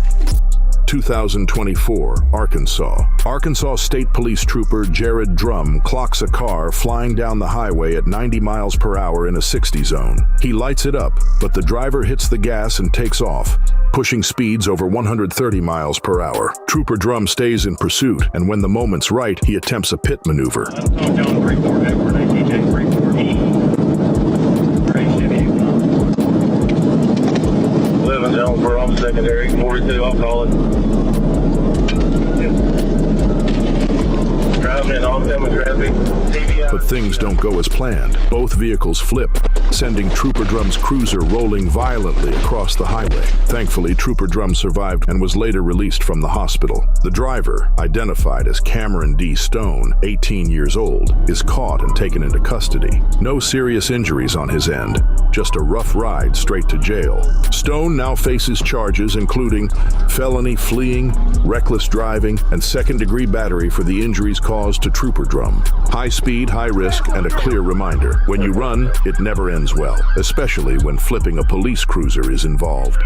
2024, Arkansas State Police Trooper Jared Drum clocks a car flying down the highway at 90 miles per hour in a 60 zone. He lights it up, but the driver hits the gas and takes off, pushing speeds over 130 miles per hour. Trooper Drum stays in pursuit, and when the moment's right, he attempts a pit maneuver. For off secondary, 42, I'll call it. Driving in oncoming traffic. But things don't go as planned. Both vehicles flip, sending Trooper Drum's cruiser rolling violently across the highway. Thankfully, Trooper Drum survived and was later released from the hospital. The driver, identified as Cameron D. Stone, 18 years old, is caught and taken into custody. No serious injuries on his end, just a rough ride straight to jail. Stone now faces charges including felony fleeing, reckless driving, and second-degree battery for the injuries caused to Trooper Drum. High speed, high risk, and a clear reminder: when you run, it never ends well, especially when flipping a police cruiser is involved.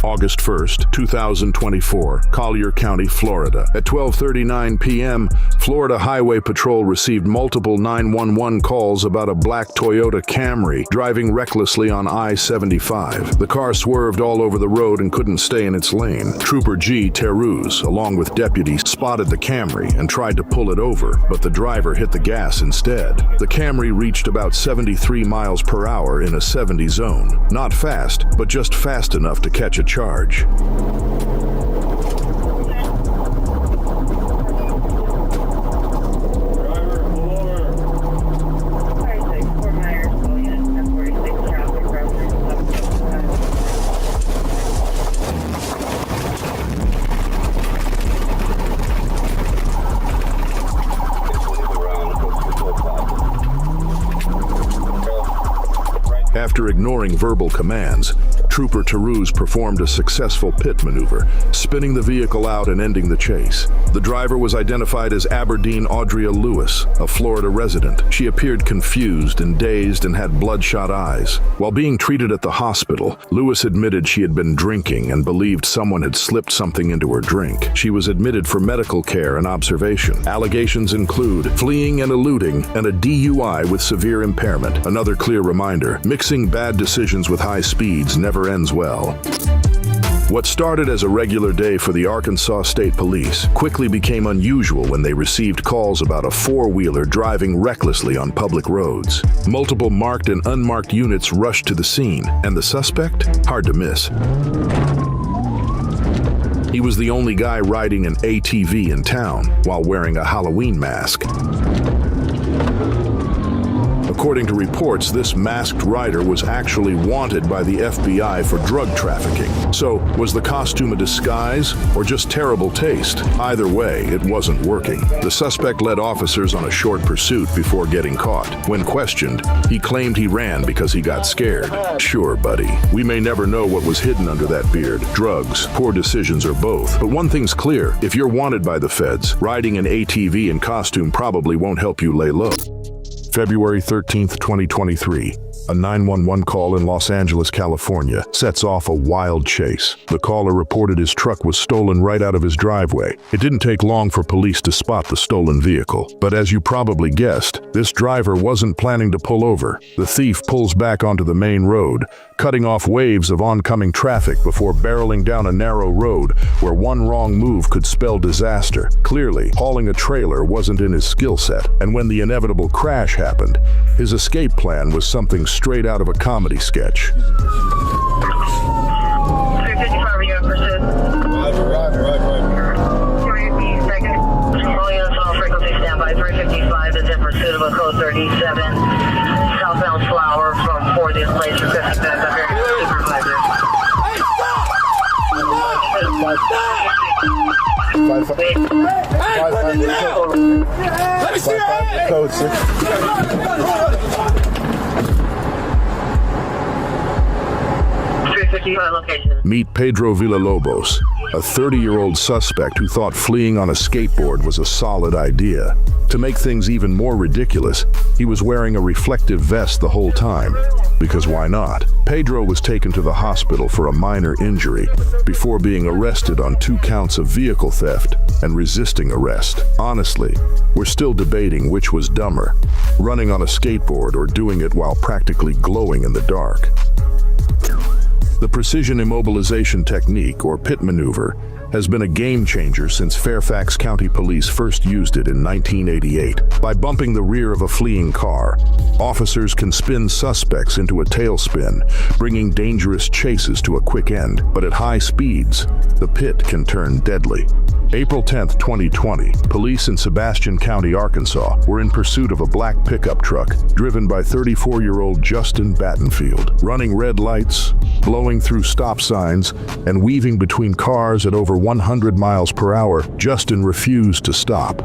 August 1st, 2024, Collier County, Florida. At 12:39 p.m., Florida Highway Patrol received multiple 911 calls about a black Toyota Camry driving recklessly on I-75. The car swerved all over the road and couldn't stay in its lane. Trooper G. Terruz, along with deputies, spotted the Camry and tried to pull it over, but the driver hit the gas instead. The Camry reached about 73 miles per hour in a 70 zone. Not fast, but just fast enough to catch a charge. After ignoring verbal commands, Trooper Terruz performed a successful pit maneuver, spinning the vehicle out and ending the chase. The driver was identified as Aberdeen Audria Lewis, a Florida resident. She appeared confused and dazed and had bloodshot eyes. While being treated at the hospital, Lewis admitted she had been drinking and believed someone had slipped something into her drink. She was admitted for medical care and observation. Allegations include fleeing and eluding and a DUI with severe impairment. Another clear reminder: mixing bad decisions with high speeds never never ends well. What started as a regular day for the Arkansas State Police quickly became unusual when they received calls about a four-wheeler driving recklessly on public roads. Multiple marked and unmarked units rushed to the scene, and the suspect? Hard to miss. He was the only guy riding an ATV in town while wearing a Halloween mask. According to reports, this masked rider was actually wanted by the FBI for drug trafficking. So, was the costume a disguise or just terrible taste? Either way, it wasn't working. The suspect led officers on a short pursuit before getting caught. When questioned, he claimed he ran because he got scared. Sure, buddy. We may never know what was hidden under that beard. Drugs, poor decisions, or both. But one thing's clear. If you're wanted by the feds, riding an ATV in costume probably won't help you lay low. February 13th, 2023. A 911 call in Los Angeles, California, sets off a wild chase. The caller reported his truck was stolen right out of his driveway. It didn't take long for police to spot the stolen vehicle. But as you probably guessed, this driver wasn't planning to pull over. The thief pulls back onto the main road, cutting off waves of oncoming traffic before barreling down a narrow road where one wrong move could spell disaster. Clearly, hauling a trailer wasn't in his skill set, and when the inevitable crash happened, his escape plan was something straight out of a comedy sketch. 355, you pursuit? Roger. 3 seconds. Only on small frequency standby. 355 is in pursuit of a code 37. Southbound Flower from 4 this place for 55 under supervisor. Let me see your head! Code 6. Meet Pedro Villalobos, a 30-year-old suspect who thought fleeing on a skateboard was a solid idea. To make things even more ridiculous, he was wearing a reflective vest the whole time. Because why not? Pedro was taken to the hospital for a minor injury before being arrested on 2 counts of vehicle theft and resisting arrest. Honestly, we're still debating which was dumber, running on a skateboard or doing it while practically glowing in the dark. The precision immobilization technique, or pit maneuver, has been a game changer since Fairfax County Police first used it in 1988. By bumping the rear of a fleeing car, officers can spin suspects into a tailspin, bringing dangerous chases to a quick end. But at high speeds, the pit can turn deadly. April 10, 2020, police in Sebastian County, Arkansas, were in pursuit of a black pickup truck driven by 34-year-old Justin Battenfield. Running red lights, blowing through stop signs, and weaving between cars at over 100 miles per hour, Justin refused to stop.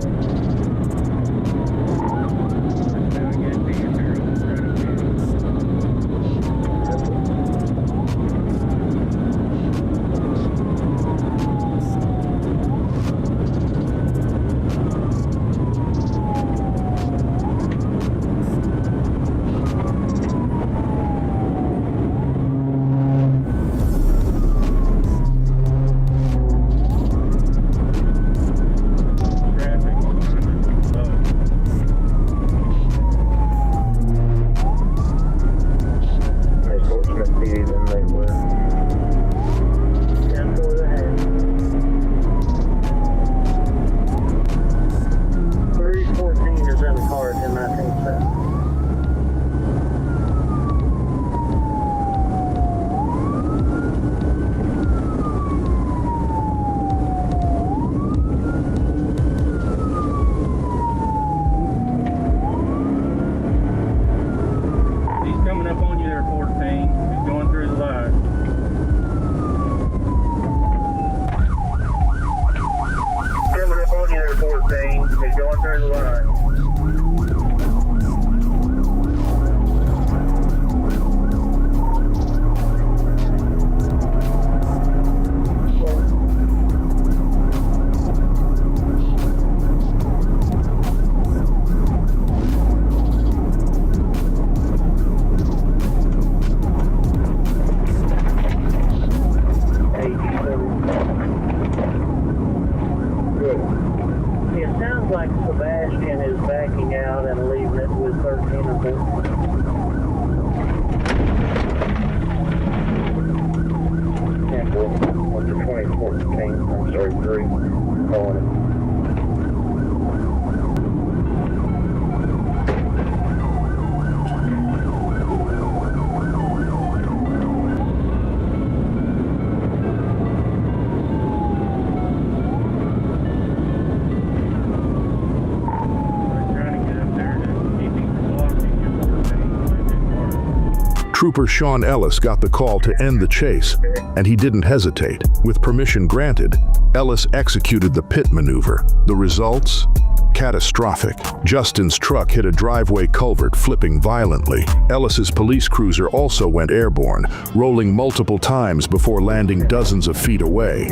Trooper Sean Ellis got the call to end the chase, and he didn't hesitate. With permission granted, Ellis executed the pit maneuver. The results? Catastrophic. Justin's truck hit a driveway culvert, flipping violently. Ellis's police cruiser also went airborne, rolling multiple times before landing dozens of feet away.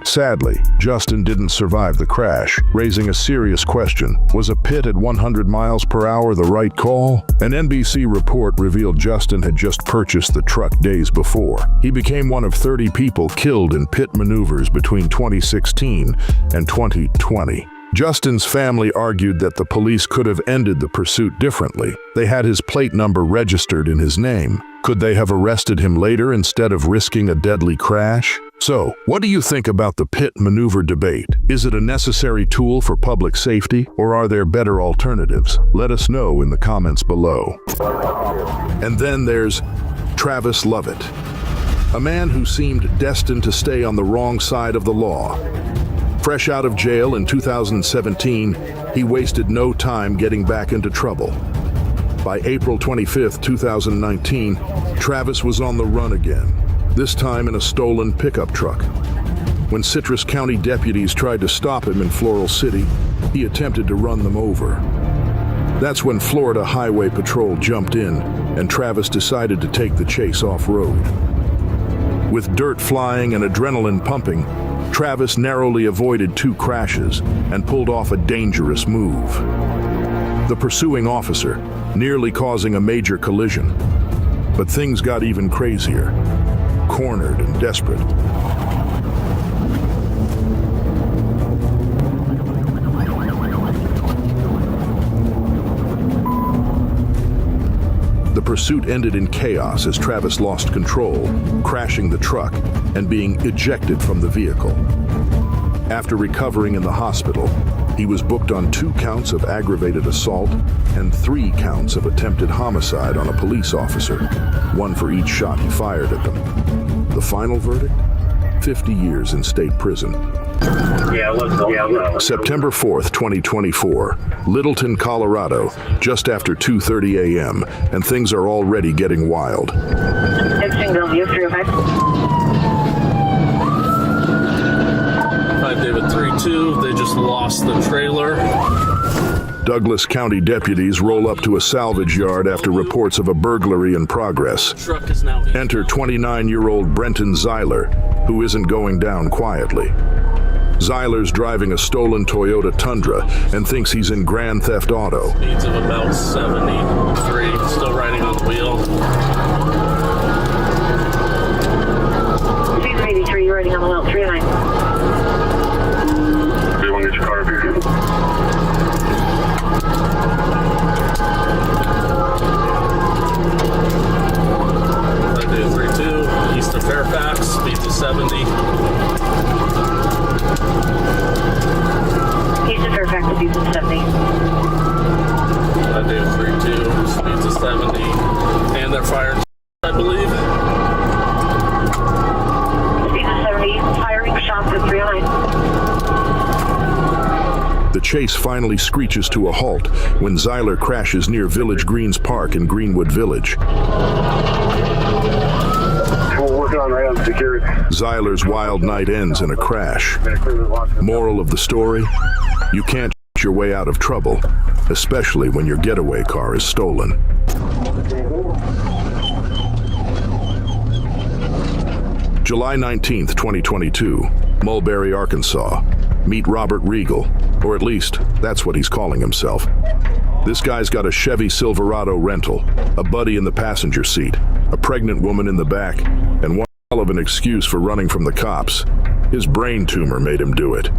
Sadly, Justin didn't survive the crash, raising a serious question. Was a pit at 100 miles per hour the right call? An NBC report revealed Justin had just purchased the truck days before. He became one of 30 people killed in pit maneuvers between 2016 and 2020. Justin's family argued that the police could have ended the pursuit differently. They had his plate number registered in his name. Could they have arrested him later instead of risking a deadly crash? So, what do you think about the pit maneuver debate? Is it a necessary tool for public safety, or are there better alternatives? Let us know in the comments below. And then there's Travis Lovett, a man who seemed destined to stay on the wrong side of the law. Fresh out of jail in 2017, he wasted no time getting back into trouble. By April 25, 2019, Travis was on the run again, this time in a stolen pickup truck. When Citrus County deputies tried to stop him in Floral City, he attempted to run them over. That's when Florida Highway Patrol jumped in, and Travis decided to take the chase off-road. With dirt flying and adrenaline pumping, Travis narrowly avoided 2 crashes and pulled off a dangerous move. The pursuing officer nearly causing a major collision. But things got even crazier. Cornered and desperate, the pursuit ended in chaos as Travis lost control, crashing the truck and being ejected from the vehicle. After recovering in the hospital, he was booked on 2 counts of aggravated assault and 3 counts of attempted homicide on a police officer, 1 for each shot he fired at them. The final verdict? 50 years in state prison. September 4th, 2024, Littleton, Colorado, just after 2:30 a.m., and things are already getting wild. 5 David 3-2, they just lost the trailer. Douglas County deputies roll up to a salvage yard after reports of a burglary in progress. Enter 29-year-old Brenton Zeiler, who isn't going down quietly. Zeiler's driving a stolen Toyota Tundra and thinks he's in Grand Theft Auto. Speeds of about 73, still riding on the wheel. Speeds of 83, riding on the wheel, 309. Do you want to get your car up here? East of Fairfax, speeds of 70. East of Fairfax, speeds of 70. 5 David 3-2, speeds of 70. And they're fired, I believe. Speeds of 70, firing shots at 309. The chase finally screeches to a halt when Zeiler crashes near Village Greens Park in Greenwood Village. Zeiler's wild night ends in a crash. Moral of the story? You can't your way out of trouble, especially when your getaway car is stolen. July 19th, 2022, Mulberry, Arkansas. Meet Robert Regal, or at least, that's what he's calling himself. This guy's got a Chevy Silverado rental, a buddy in the passenger seat, a pregnant woman in the back, and one hell of an excuse for running from the cops. His brain tumor made him do it.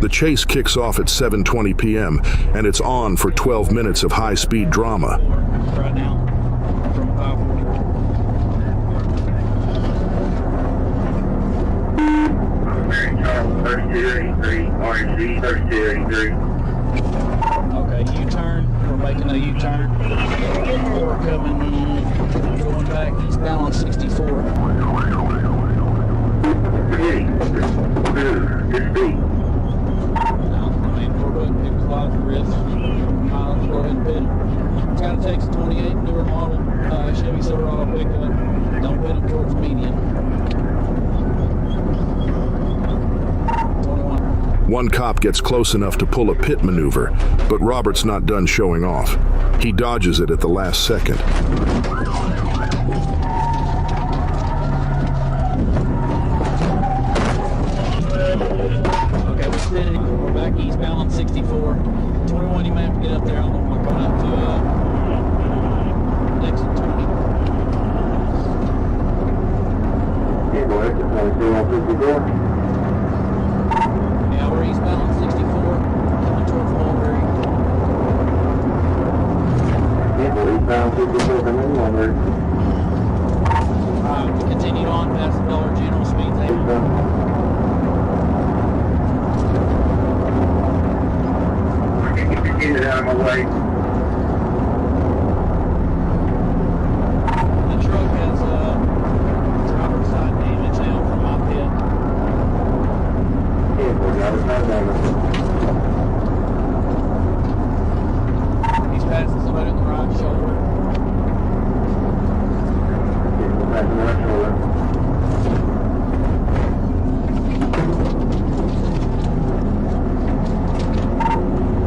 The chase kicks off at 7:20 p.m. and it's on for 12 minutes of high-speed drama. Right now, from 540. Okay, U-turn. We're making a U-turn. We're going back eastbound on 64. Miles, go ahead and pit him. It's got a Texas 28 newer model Chevy Silverado pickup. Don't pit him towards median. 21. One cop gets close enough to pull a pit maneuver, but Robert's not done showing off. He dodges it at the last second. Okay, we're sitting. We're back eastbound on 64. 21, you may have to get up there. I don't know if we're going up to exit 20. Yeah, we're eastbound on 64, coming towards Mulberry. We continue on past the Dollar General speed table. Get it out of my way. The truck has driver's side damage now from my pit. He's passing somebody on the right shoulder.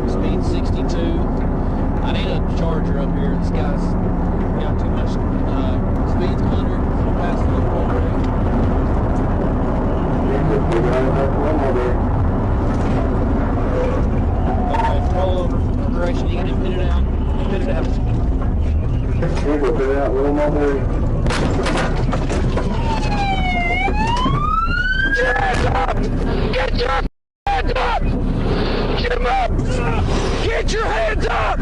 Speed 62. I need a charger up here. This guy's got too much. Speed's 100. Past the Mulberry. Okay, roll over from direction. You can pit it out. Pit it out. Get your hands up! Get him up! Get your hands up!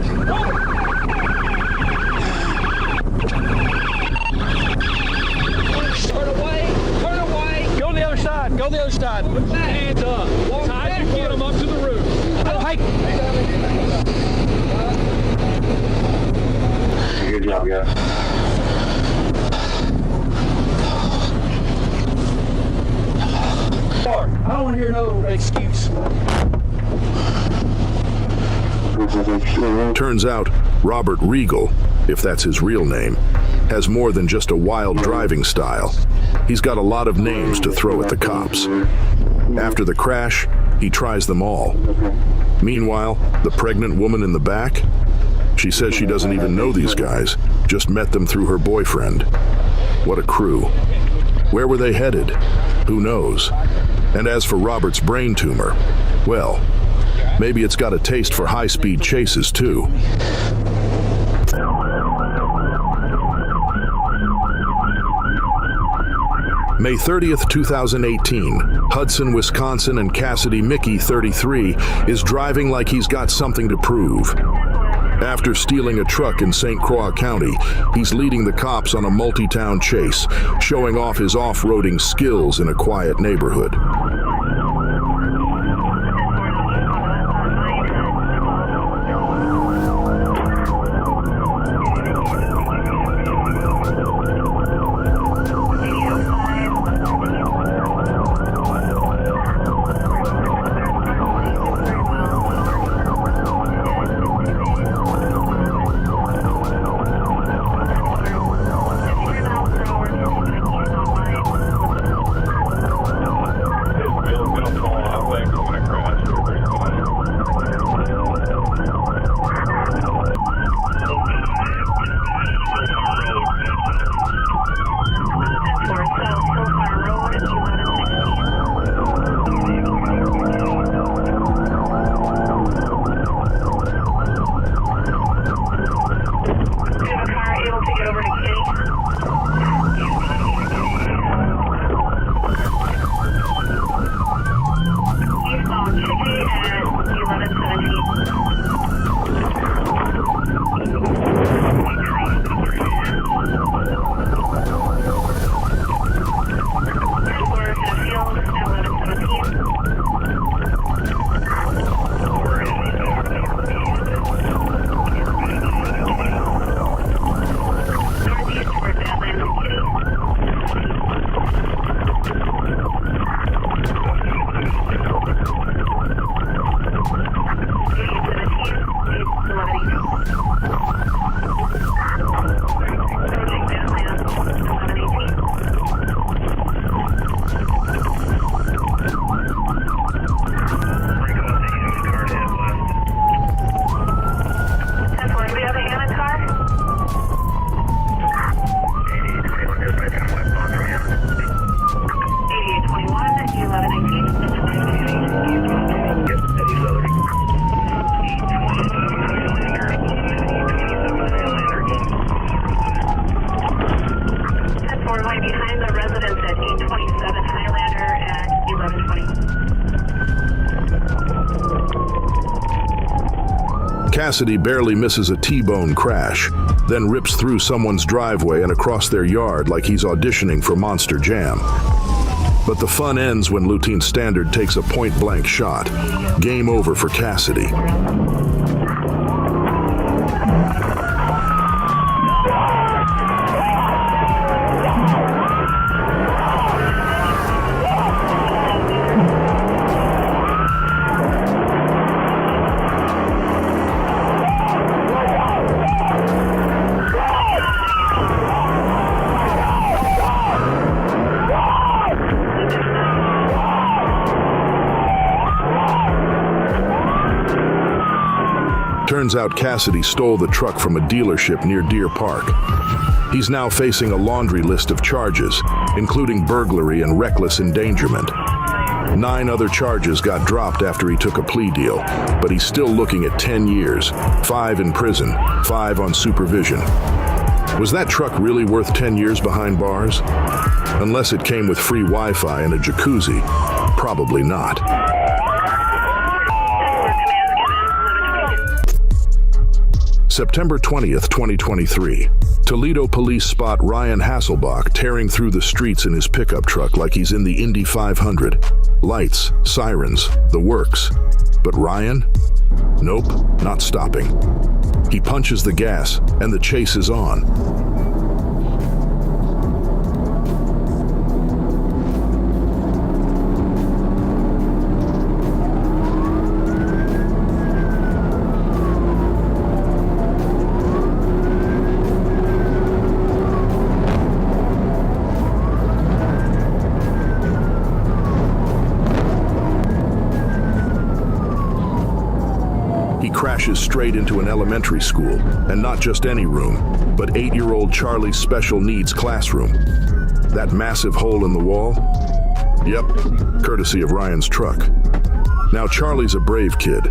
Turn away! Turn away! Go to the other side! Go to the other side! Put that hands up! Time to get them up to the roof! Oh, hey! Good job, guys. I don't want to hear no excuse. Turns out, Robert Regal, if that's his real name, has more than just a wild driving style. He's got a lot of names to throw at the cops. After the crash, he tries them all. Meanwhile, the pregnant woman in the back, she says she doesn't even know these guys, just met them through her boyfriend. What a crew. Where were they headed? Who knows? And as for Robert's brain tumor, well, maybe it's got a taste for high-speed chases too. May 30th, 2018, Hudson, Wisconsin, and Cassidy Mickey, 33, is driving like he's got something to prove. After stealing a truck in St. Croix County, he's leading the cops on a multi-town chase, showing off his off-roading skills in a quiet neighborhood. Cassidy barely misses a T-bone crash, then rips through someone's driveway and across their yard like he's auditioning for Monster Jam. But the fun ends when Lieutenant Standard takes a point-blank shot. Game over for Cassidy. Turns out Cassidy stole the truck from a dealership near Deer Park. He's now facing a laundry list of charges, including burglary and reckless endangerment. 9 other charges got dropped after he took a plea deal, but he's still looking at 10 years, 5 in prison, 5 on supervision. Was that truck really worth 10 years behind bars? Unless it came with free Wi-Fi and a jacuzzi, probably not. September 20th, 2023. Toledo police spot Ryan Hasselbach tearing through the streets in his pickup truck like he's in the Indy 500. Lights, sirens, the works. But Ryan? Nope, not stopping. He punches the gas, and the chase is on. Crashes straight into an elementary school, and not just any room, but 8-year-old Charlie's special needs classroom. That massive hole in the wall? Yep, courtesy of Ryan's truck. Now Charlie's a brave kid,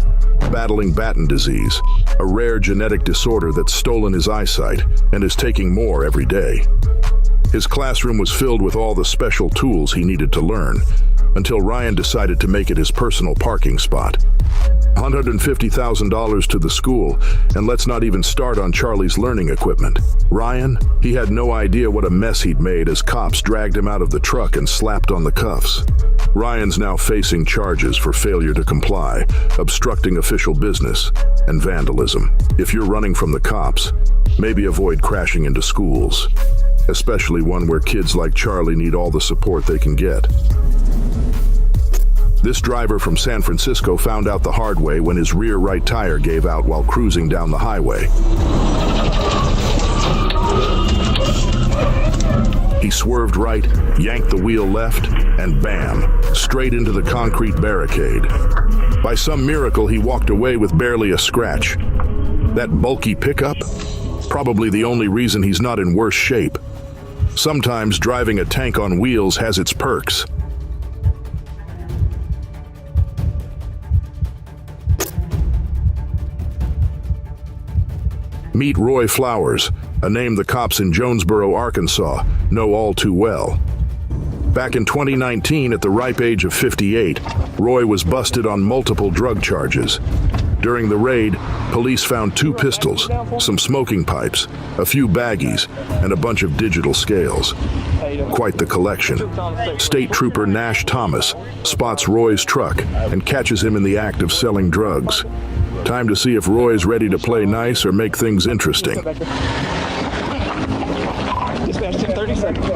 battling Batten disease, a rare genetic disorder that's stolen his eyesight and is taking more every day. His classroom was filled with all the special tools he needed to learn, until Ryan decided to make it his personal parking spot. $150,000 to the school, and let's not even start on Charlie's learning equipment. Ryan, he had no idea what a mess he'd made as cops dragged him out of the truck and slapped on the cuffs. Ryan's now facing charges for failure to comply, obstructing official business, and vandalism. If you're running from the cops, maybe avoid crashing into schools, especially one where kids like Charlie need all the support they can get. This driver from San Francisco found out the hard way when his rear right tire gave out while cruising down the highway. He swerved right, yanked the wheel left, and bam, straight into the concrete barricade. By some miracle, he walked away with barely a scratch. That bulky pickup? Probably the only reason he's not in worse shape. Sometimes driving a tank on wheels has its perks. Meet Roy Flowers, a name the cops in Jonesboro, Arkansas, know all too well. Back in 2019, at the ripe age of 58, Roy was busted on multiple drug charges. During the raid, police found 2 pistols, some smoking pipes, a few baggies, and a bunch of digital scales. Quite the collection. State Trooper Nash Thomas spots Roy's truck and catches him in the act of selling drugs. Time to see if Roy's ready to play nice or make things interesting. Dispatch 1030 seconds.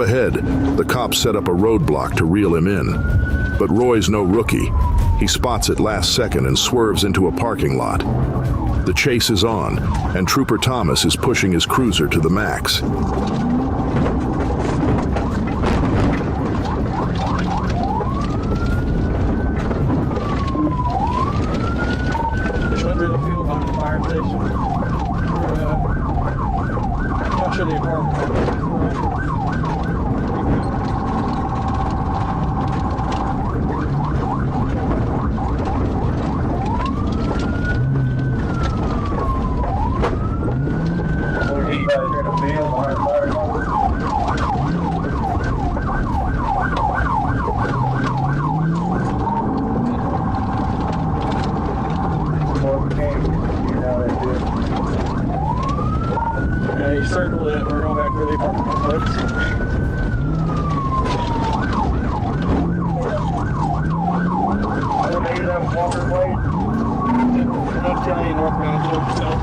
ahead, the cops set up a roadblock to reel him in. But Roy's no rookie. He spots it last second and swerves into a parking lot. The chase is on, and Trooper Thomas is pushing his cruiser to the max. Circle it, we're going back where they park the clips. Maybe that walker plate. Enough telling northbound to itself.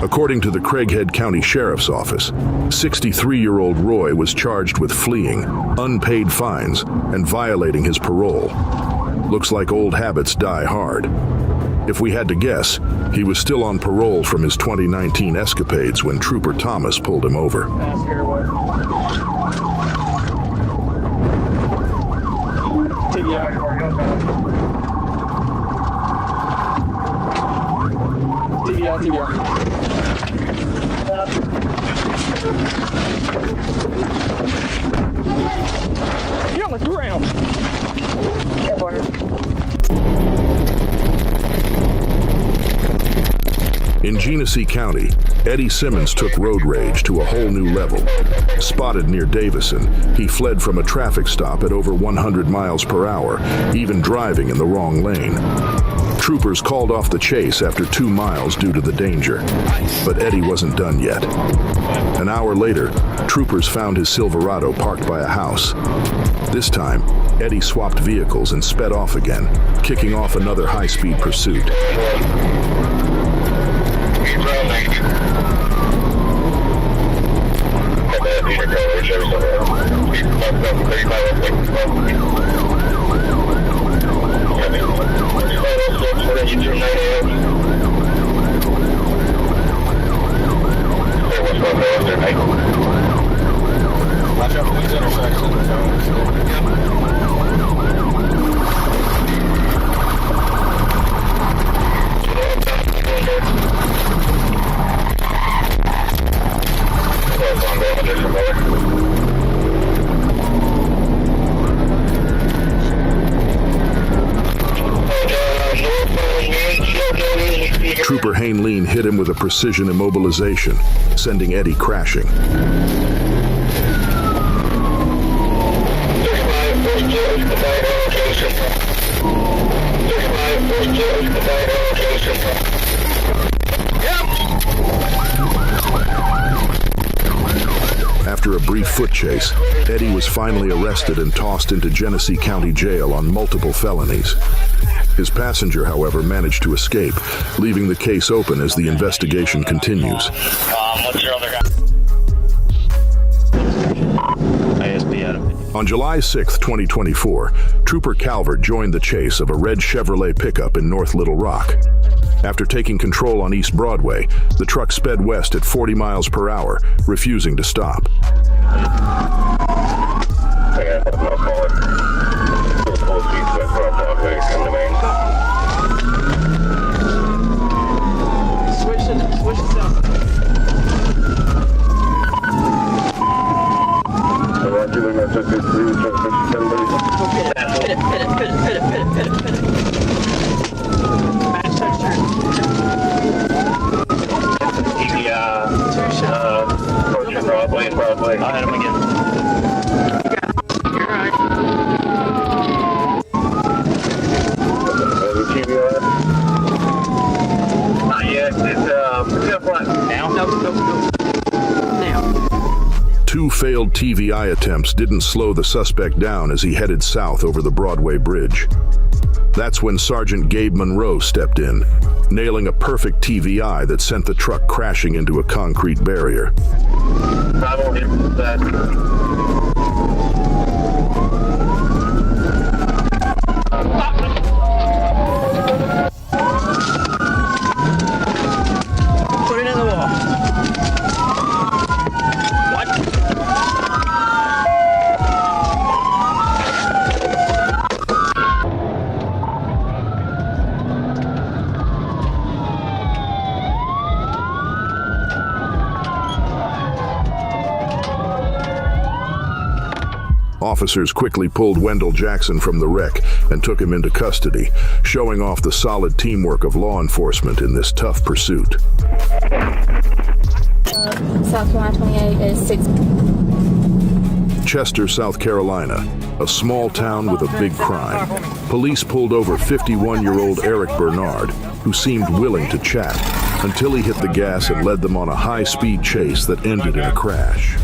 According to the Craighead County Sheriff's Office, 63-year-old Roy was charged with fleeing, unpaid fines, and violating his parole. Looks like old habits die hard. If we had to guess, he was still on parole from his 2019 escapades when Trooper Thomas pulled him over. You're on the ground. In Genesee County, Eddie Simmons took road rage to a whole new level. Spotted near Davison, he fled from a traffic stop at over 100 miles per hour, even driving in the wrong lane. Troopers called off the chase after 2 miles due to the danger. But Eddie wasn't done yet. An hour later, troopers found his Silverado parked by a house. This time, Eddie swapped vehicles and sped off again, kicking off another high-speed pursuit. Watch out for these intersections. Trooper Hainleen hit him with a precision immobilization, sending Eddie crashing. After a brief foot chase, Eddie was finally arrested and tossed into Genesee County Jail on multiple felonies. His passenger, however, managed to escape, leaving the case open as the investigation continues. What's your other guy? On July 6, 2024, Trooper Calvert joined the chase of a red Chevrolet pickup in North Little Rock. After taking control on East Broadway, the truck sped west at 40 miles per hour, refusing to stop. Yeah, yet. It's 10 o'clock. Now? No. Now. 2 failed TVI attempts didn't slow the suspect down as he headed south over the Broadway Bridge. That's when Sergeant Gabe Monroe stepped in, nailing a perfect TVI that sent the truck crashing into a concrete barrier. Put it in the wall. What? Officers quickly pulled Wendell Jackson from the wreck and took him into custody, showing off the solid teamwork of law enforcement in this tough pursuit. South Carolina 28 is 6. Chester, South Carolina, a small town with a big crime. Police pulled over 51-year-old Eric Bernard, who seemed willing to chat, until he hit the gas and led them on a high-speed chase that ended in a crash.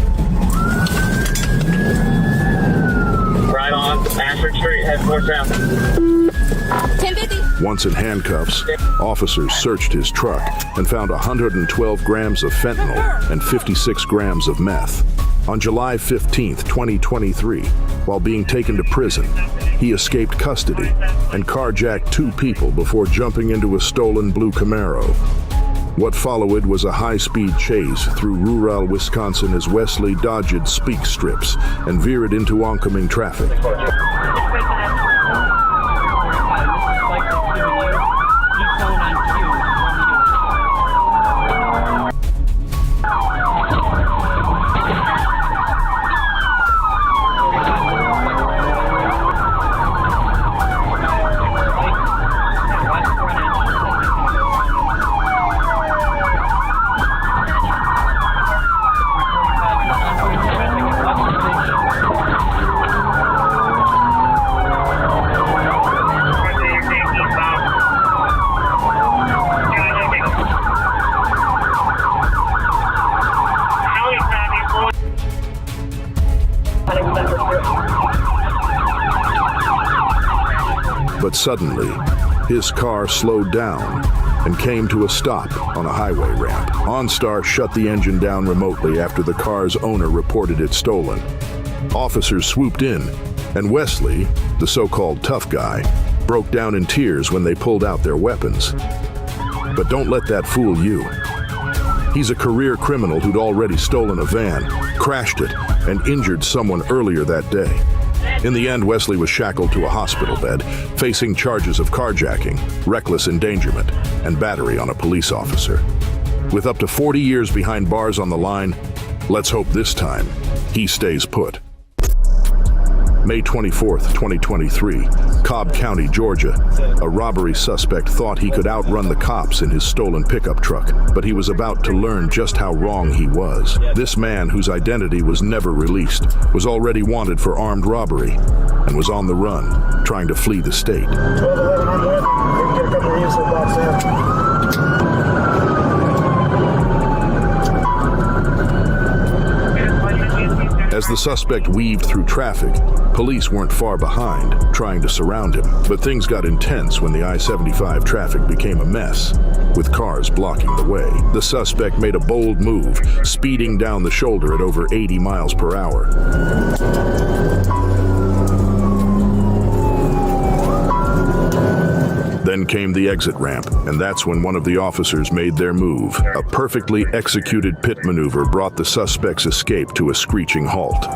Right on Ashford Street, head northbound. 1050. Once in handcuffs, officers searched his truck and found 112 grams of fentanyl and 56 grams of meth. On July 15, 2023, while being taken to prison, he escaped custody and carjacked 2 people before jumping into a stolen blue Camaro. What followed was a high-speed chase through rural Wisconsin as Wesley dodged speak strips and veered into oncoming traffic. But suddenly, his car slowed down and came to a stop on a highway ramp. OnStar shut the engine down remotely after the car's owner reported it stolen. Officers swooped in, and Wesley, the so-called tough guy, broke down in tears when they pulled out their weapons. But don't let that fool you. He's a career criminal who'd already stolen a van, crashed it, and injured someone earlier that day. In the end, Wesley was shackled to a hospital bed, facing charges of carjacking, reckless endangerment, and battery on a police officer. With up to 40 years behind bars on the line, let's hope this time he stays put. May 24th, 2023, Cobb County, Georgia. A robbery suspect thought he could outrun the cops in his stolen pickup truck, but he was about to learn just how wrong he was. This man, whose identity was never released, was already wanted for armed robbery and was on the run, trying to flee the state. 1211, I'm with. We can get a couple of units in the box now. As the suspect weaved through traffic, police weren't far behind, trying to surround him. But things got intense when the I-75 traffic became a mess, with cars blocking the way. The suspect made a bold move, speeding down the shoulder at over 80 miles per hour. Then came the exit ramp, and that's when one of the officers made their move. A perfectly executed pit maneuver brought the suspect's escape to a screeching halt.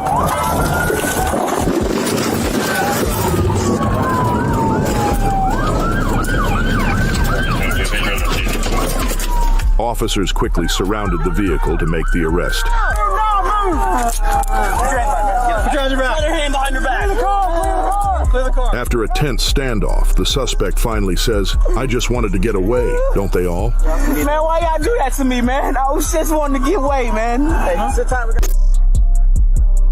Officers quickly surrounded the vehicle to make the arrest. After a tense standoff, the suspect finally says, "I just wanted to get away." Don't they all? Man, why y'all do that to me, man? I was just wanting to get away, man.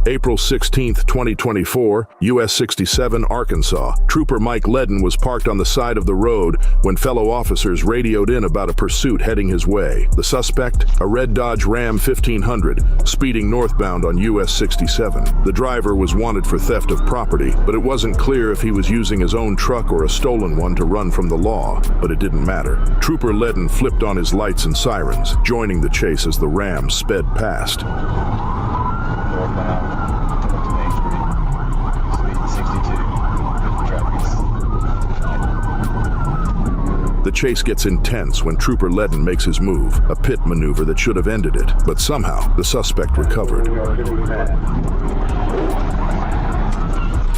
April 16, 2024, US 67, Arkansas. Trooper Mike Ledden was parked on the side of the road when fellow officers radioed in about a pursuit heading his way. The suspect, a red Dodge Ram 1500, speeding northbound on US 67. The driver was wanted for theft of property, but it wasn't clear if he was using his own truck or a stolen one to run from the law, but it didn't matter. Trooper Ledden flipped on his lights and sirens, joining the chase as the Ram sped past. The chase gets intense when Trooper Ledden makes his move, a pit maneuver that should have ended it, but somehow the suspect recovered.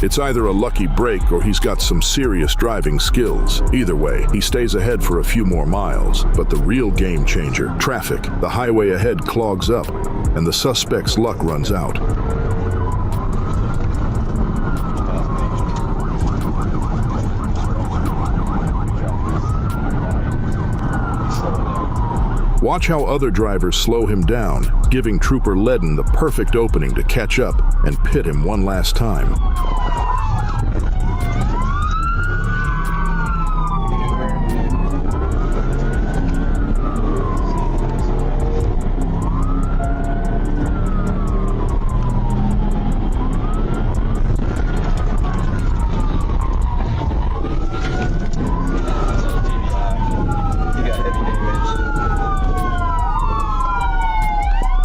It's either a lucky break or he's got some serious driving skills. Either way, he stays ahead for a few more miles. But the real game changer, traffic. The highway ahead clogs up, and the suspect's luck runs out. Watch how other drivers slow him down, giving Trooper Ledden the perfect opening to catch up and pit him one last time.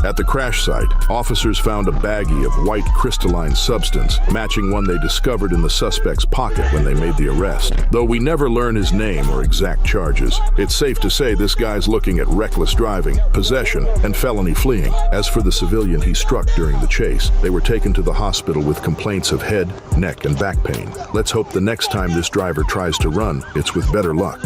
At the crash site, officers found a baggie of white crystalline substance, matching one they discovered in the suspect's pocket when they made the arrest. Though we never learn his name or exact charges, it's safe to say this guy's looking at reckless driving, possession, and felony fleeing. As for the civilian he struck during the chase, they were taken to the hospital with complaints of head, neck, and back pain. Let's hope the next time this driver tries to run, it's with better luck.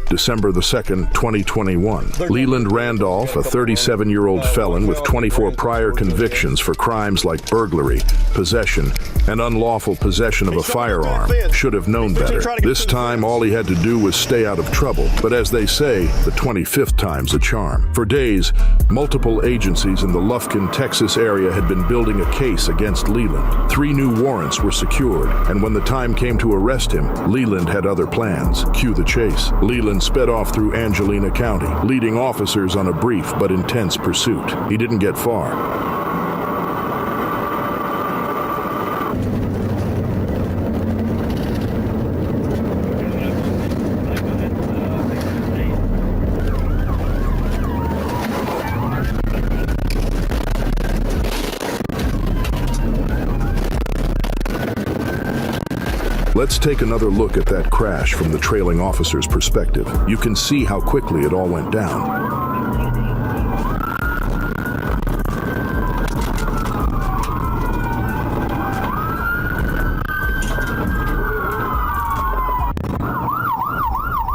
December the 2nd, 2021. Leland Randolph, a 37-year-old felon with 24 prior convictions for crimes like burglary, possession, and unlawful possession of a firearm, should have known better. This time, all he had to do was stay out of trouble. But as they say, the 25th time's a charm. For days, multiple agencies in the Lufkin, Texas area had been building a case against Leland. 3 new warrants were secured, and when the time came to arrest him, Leland had other plans. Cue the chase. Leland sped off through Angelina County, leading officers on a brief but intense pursuit. He didn't get far. Let's take another look at that crash from the trailing officer's perspective. You can see how quickly it all went down.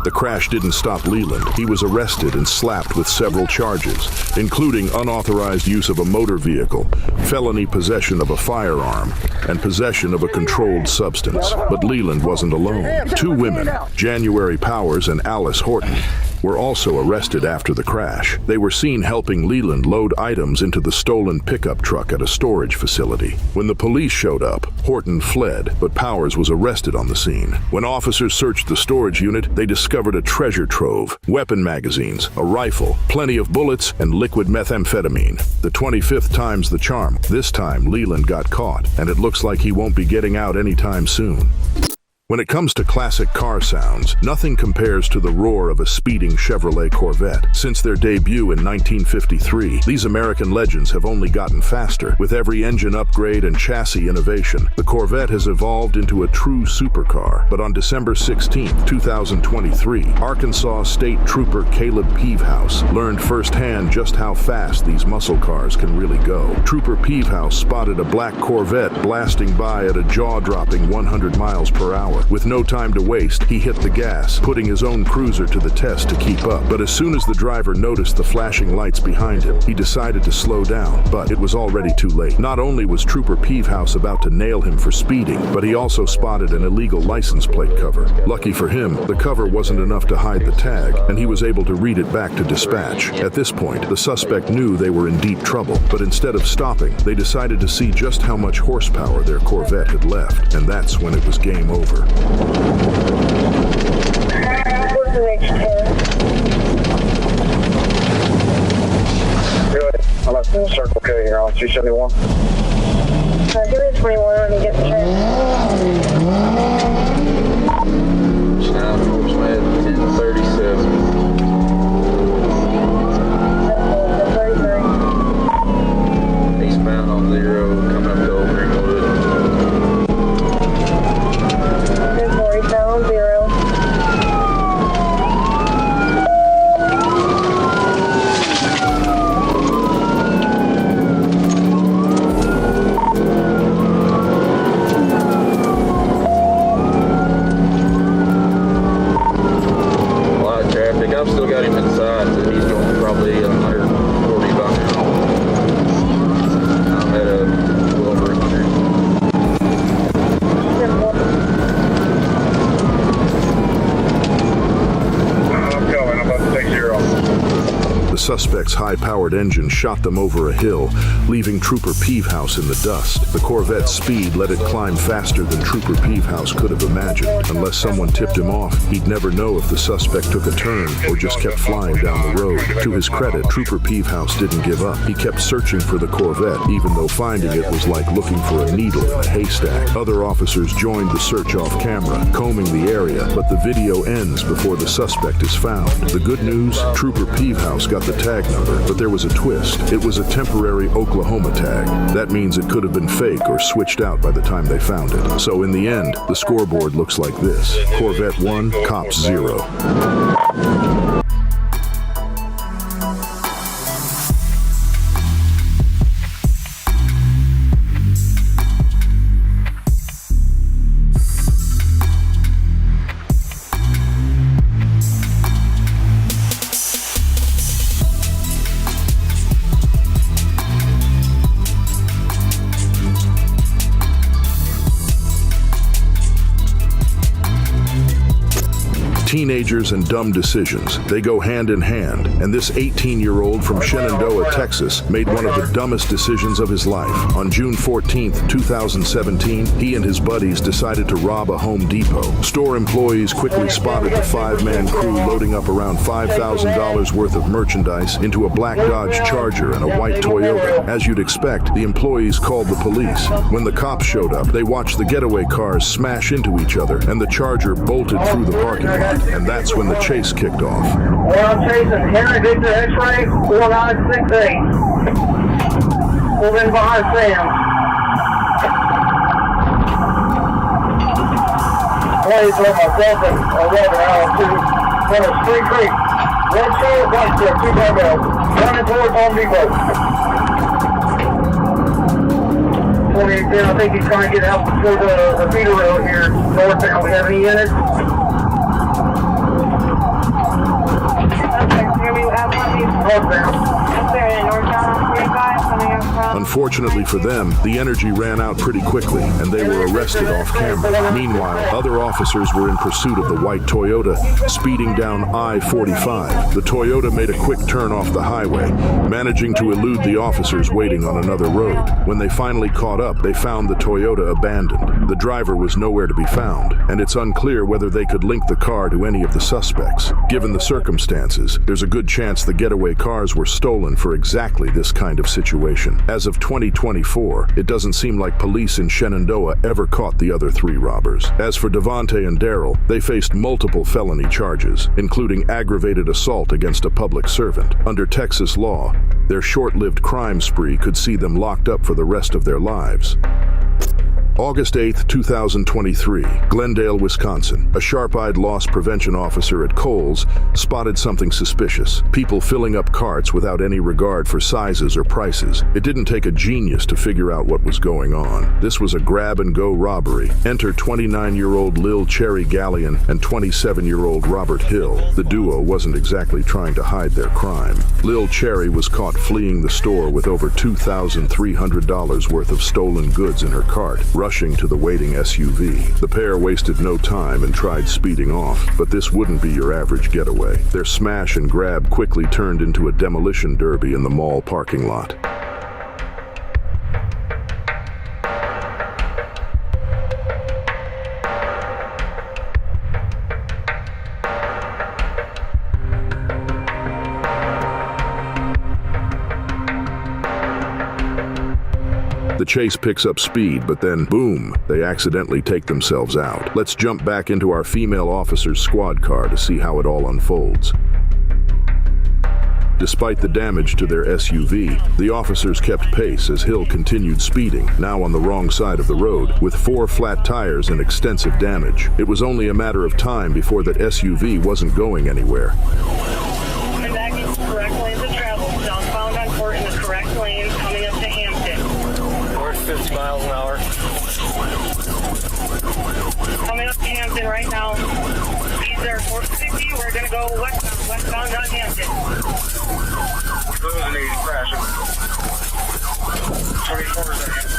The crash didn't stop Leland. He was arrested and slapped with several charges, including unauthorized use of a motor vehicle, felony possession of a firearm, and possession of a controlled substance. But Leland wasn't alone. 2 women, January Powers and Alice Horton, were also arrested after the crash. They were seen helping Leland load items into the stolen pickup truck at a storage facility. When the police showed up, Horton fled, but Powers was arrested on the scene. When officers searched the storage unit, they discovered a treasure trove, weapon magazines, a rifle, plenty of bullets, and liquid methamphetamine. The 25th time's the charm. This time, Leland got caught, and it looks like he won't be getting out anytime soon. When it comes to classic car sounds, nothing compares to the roar of a speeding Chevrolet Corvette. Since their debut in 1953, these American legends have only gotten faster. With every engine upgrade and chassis innovation, the Corvette has evolved into a true supercar. But on December 16, 2023, Arkansas State Trooper Caleb Peavehouse learned firsthand just how fast these muscle cars can really go. Trooper Peavehouse spotted a black Corvette blasting by at a jaw-dropping 100 miles per hour. hour. With no time to waste, he hit the gas, putting his own cruiser to the test to keep up. But as soon as the driver noticed the flashing lights behind him, he decided to slow down, but it was already too late. Not only was Trooper Peavehouse about to nail him for speeding, but he also spotted an illegal license plate cover. Lucky for him, the cover wasn't enough to hide the tag, and he was able to read it back to dispatch. At this point, the suspect knew they were in deep trouble, but instead of stopping, they decided to see just how much horsepower their Corvette had left, and that's when it was game over. Good. I'm at full circle K here on 271. Give me 21 when you get the train. Now, Schmidt, 1037. Eastbound on 0, coming up to Old Greenwood. 1040, eastbound on 0. A lot of traffic. I've still got him inside, so he's going probably 140 by now. I'm at a little over 100. I'm going. I'm about to take 0. The suspect's high-powered engine shot them over a hill, leaving Trooper Peavehouse in the dust. The Corvette's speed let it climb faster than Trooper Peavehouse could have imagined. Unless someone tipped him off, he'd never know if the suspect took a turn or just kept flying down the road. To his credit, Trooper Peavehouse didn't give up. He kept searching for the Corvette, even though finding it was like looking for a needle in a haystack. Other officers joined the search off camera, combing the area, but the video ends before the suspect is found. The good news, Trooper Peavehouse got the tag number, but there was a twist. It was a temporary Oklahoma tag. That means it could have been fake or switched out by the time they found it. So in the end, the scoreboard looks like this: Corvette 1, Cops 0. Teenagers and dumb decisions, they go hand in hand, and this 18-year-old from Shenandoah, Texas, made one of the dumbest decisions of his life. On June 14th, 2017, he and his buddies decided to rob a Home Depot. Store employees quickly spotted the 5-man crew loading up around $5,000 worth of merchandise into a black Dodge Charger and a white Toyota. As you'd expect, the employees called the police. When the cops showed up, they watched the getaway cars smash into each other, and the Charger bolted through the parking lot. And that's when the chase kicked off. Well, I'm chasing Henry Victor X-ray 4968. Pulled in behind Sam. Please let myself and a weapon out to front of Street Creek. Red shirt, white shirt, 2 barbells. Running towards Home Depot. 2810, I think he's trying to get out before the feeder road here northbound. We have any units? Unfortunately for them, the energy ran out pretty quickly, and they were arrested off camera. Meanwhile, other officers were in pursuit of the white Toyota, speeding down I-45. The Toyota made a quick turn off the highway, managing to elude the officers waiting on another road. When they finally caught up, they found the Toyota abandoned. The driver was nowhere to be found, and it's unclear whether they could link the car to any of the suspects. Given the circumstances, there's a good chance the getaway cars were stolen for exactly this kind of situation. As of 2024, it doesn't seem like police in Shenandoah ever caught the other 3 robbers. As for Devontae and Daryl, they faced multiple felony charges, including aggravated assault against a public servant. Under Texas law, their short-lived crime spree could see them locked up for the rest of their lives. August 8, 2023, Glendale, Wisconsin. A sharp-eyed loss prevention officer at Kohl's spotted something suspicious. People filling up carts without any regard for sizes or prices. It didn't take a genius to figure out what was going on. This was a grab-and-go robbery. Enter 29-year-old Lil Cherry Gallion and 27-year-old Robert Hill. The duo wasn't exactly trying to hide their crime. Lil Cherry was caught fleeing the store with over $2,300 worth of stolen goods in her cart, rushing to the waiting SUV. The pair wasted no time and tried speeding off, but this wouldn't be your average getaway. Their smash and grab quickly turned into a demolition derby in the mall parking lot. The chase picks up speed, but then, boom, they accidentally take themselves out. Let's jump back into our female officer's squad car to see how it all unfolds. Despite the damage to their SUV, the officers kept pace as Hill continued speeding, now on the wrong side of the road, with 4 flat tires and extensive damage. It was only a matter of time before that SUV wasn't going anywhere. And back in correct lanes of travel, southbound on Court in the correct lane, coming up to Hampton. 50 miles an hour. Coming up to Hampton right now. These are 450. We're going to go westbound on Hampton. Moving 80, crashing. 24 seconds.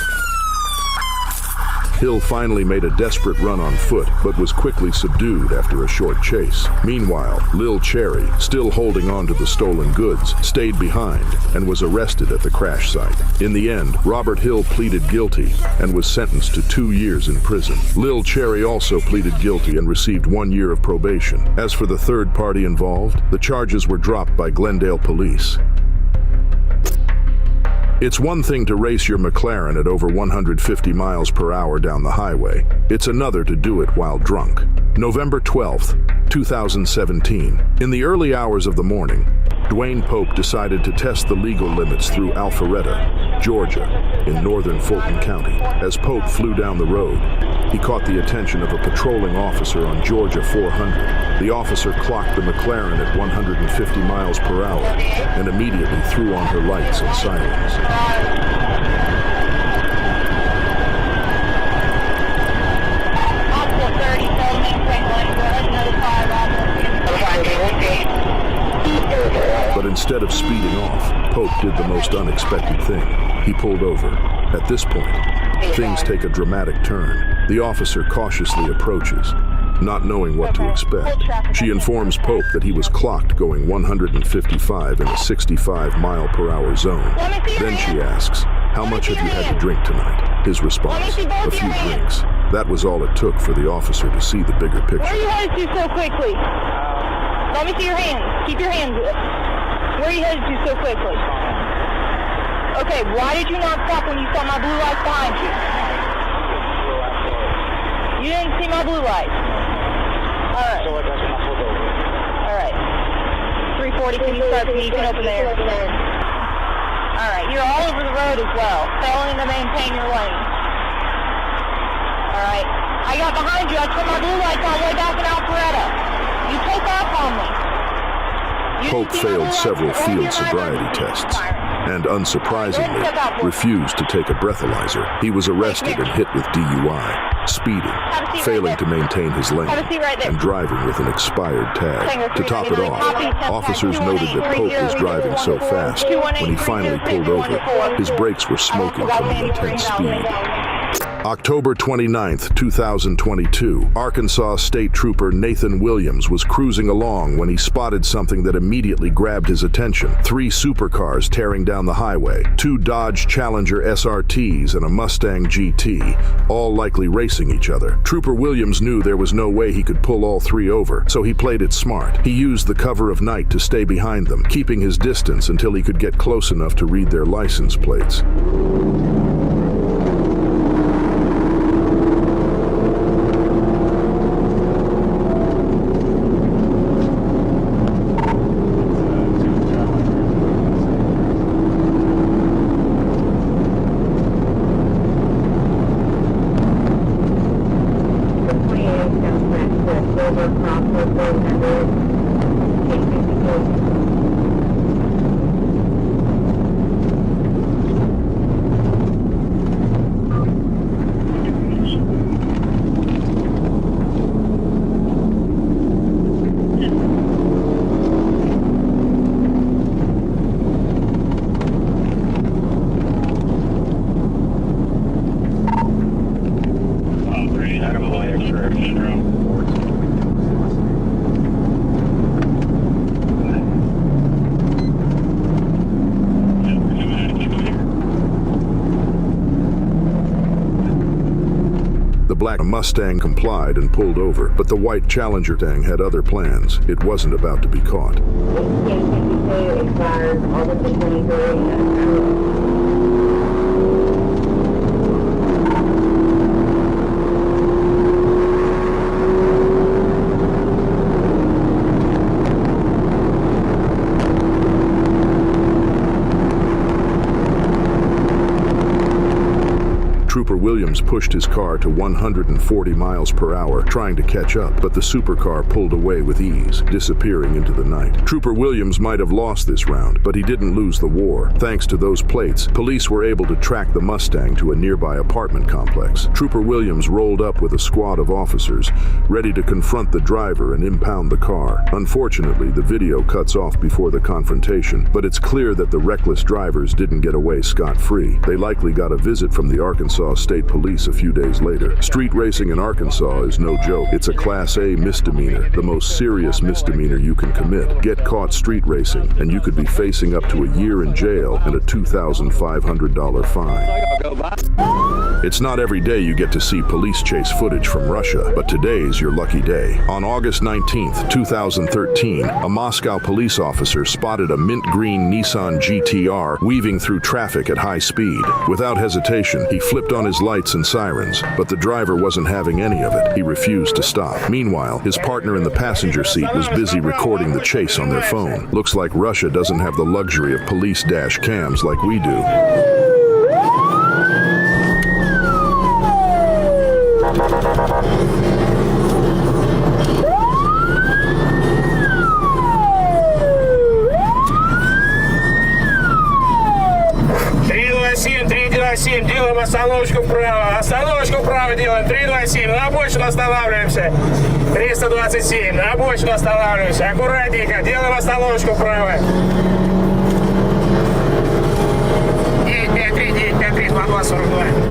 Hill finally made a desperate run on foot, but was quickly subdued after a short chase. Meanwhile, Lil Cherry, still holding on to the stolen goods, stayed behind and was arrested at the crash site. In the end, Robert Hill pleaded guilty and was sentenced to 2 years in prison. Lil Cherry also pleaded guilty and received 1 year of probation. As for the third party involved, the charges were dropped by Glendale police. It's one thing to race your McLaren at over 150 miles per hour down the highway. It's another to do it while drunk. November 12th, 2017. In the early hours of the morning, Dwayne Pope decided to test the legal limits through Alpharetta, Georgia, in northern Fulton County. As Pope flew down the road, he caught the attention of a patrolling officer on Georgia 400. The officer clocked the McLaren at 150 miles per hour and immediately threw on her lights and sirens. But instead of speeding off, Pope did the most unexpected thing. He pulled over. At this point, things take a dramatic turn. The officer cautiously approaches, not knowing what to expect. She informs Pope that he was clocked going 155 in a 65-mile-per-hour zone. Then she asks, "How much have you had to drink tonight?" His response, "A few drinks." That was all it took for the officer to see the bigger picture. Where are you headed to so quickly? Let me see your hands. Keep your hands up. Where are you headed to so quickly? Okay, why did you not stop when you saw my blue lights behind you? You didn't see my blue lights. Alright. Alright. 340, can you start? You can open there. Alright, you're all over the road as well, failing to maintain your lane. Alright. I got behind you. I turned my blue lights on way back in Alpharetta. You took off on me. Pope failed several field sobriety tests and, unsurprisingly, refused to take a breathalyzer. He was arrested and hit with DUI, speeding, failing to maintain his lane, and driving with an expired tag. To top it off, officers noted that Pope was driving so fast, when he finally pulled over, his brakes were smoking from the intense speed. October 29th, 2022, Arkansas State Trooper Nathan Williams was cruising along when he spotted something that immediately grabbed his attention. 3 supercars tearing down the highway, 2 Dodge Challenger SRTs and a Mustang GT, all likely racing each other. Trooper Williams knew there was no way he could pull all 3 over, so he played it smart. He used the cover of night to stay behind them, keeping his distance until he could get close enough to read their license plates. black Mustang complied and pulled over, but the white Challenger Mustang had other plans. It wasn't about to be caught. Trooper Williams pushed his car to 140 miles per hour, trying to catch up, but the supercar pulled away with ease, disappearing into the night. Trooper Williams might have lost this round, but he didn't lose the war. Thanks to those plates, police were able to track the Mustang to a nearby apartment complex. Trooper Williams rolled up with a squad of officers, ready to confront the driver and impound the car. Unfortunately, the video cuts off before the confrontation, but it's clear that the reckless drivers didn't get away scot-free. They likely got a visit from the Arkansas State Police a few days later. Street racing in Arkansas is no joke. It's a Class A misdemeanor, the most serious misdemeanor you can commit. Get caught street racing, and you could be facing up to a year in jail and a $2,500 fine. It's not every day you get to see police chase footage from Russia, but today's your lucky day. On August 19th, 2013, a Moscow police officer spotted a mint green Nissan GTR weaving through traffic at high speed. Without hesitation, he flipped on his lights and sirens, but the driver wasn't having any of it. He refused to stop. Meanwhile, his partner in the passenger seat was busy recording the chase on their phone. Looks like Russia doesn't have the luxury of police dash cams like we do. Делаем остановочку вправо делаем, 327, на обочину останавливаемся, 327, на обочину останавливаемся, аккуратненько, делаем остановочку вправо. 953, 2242.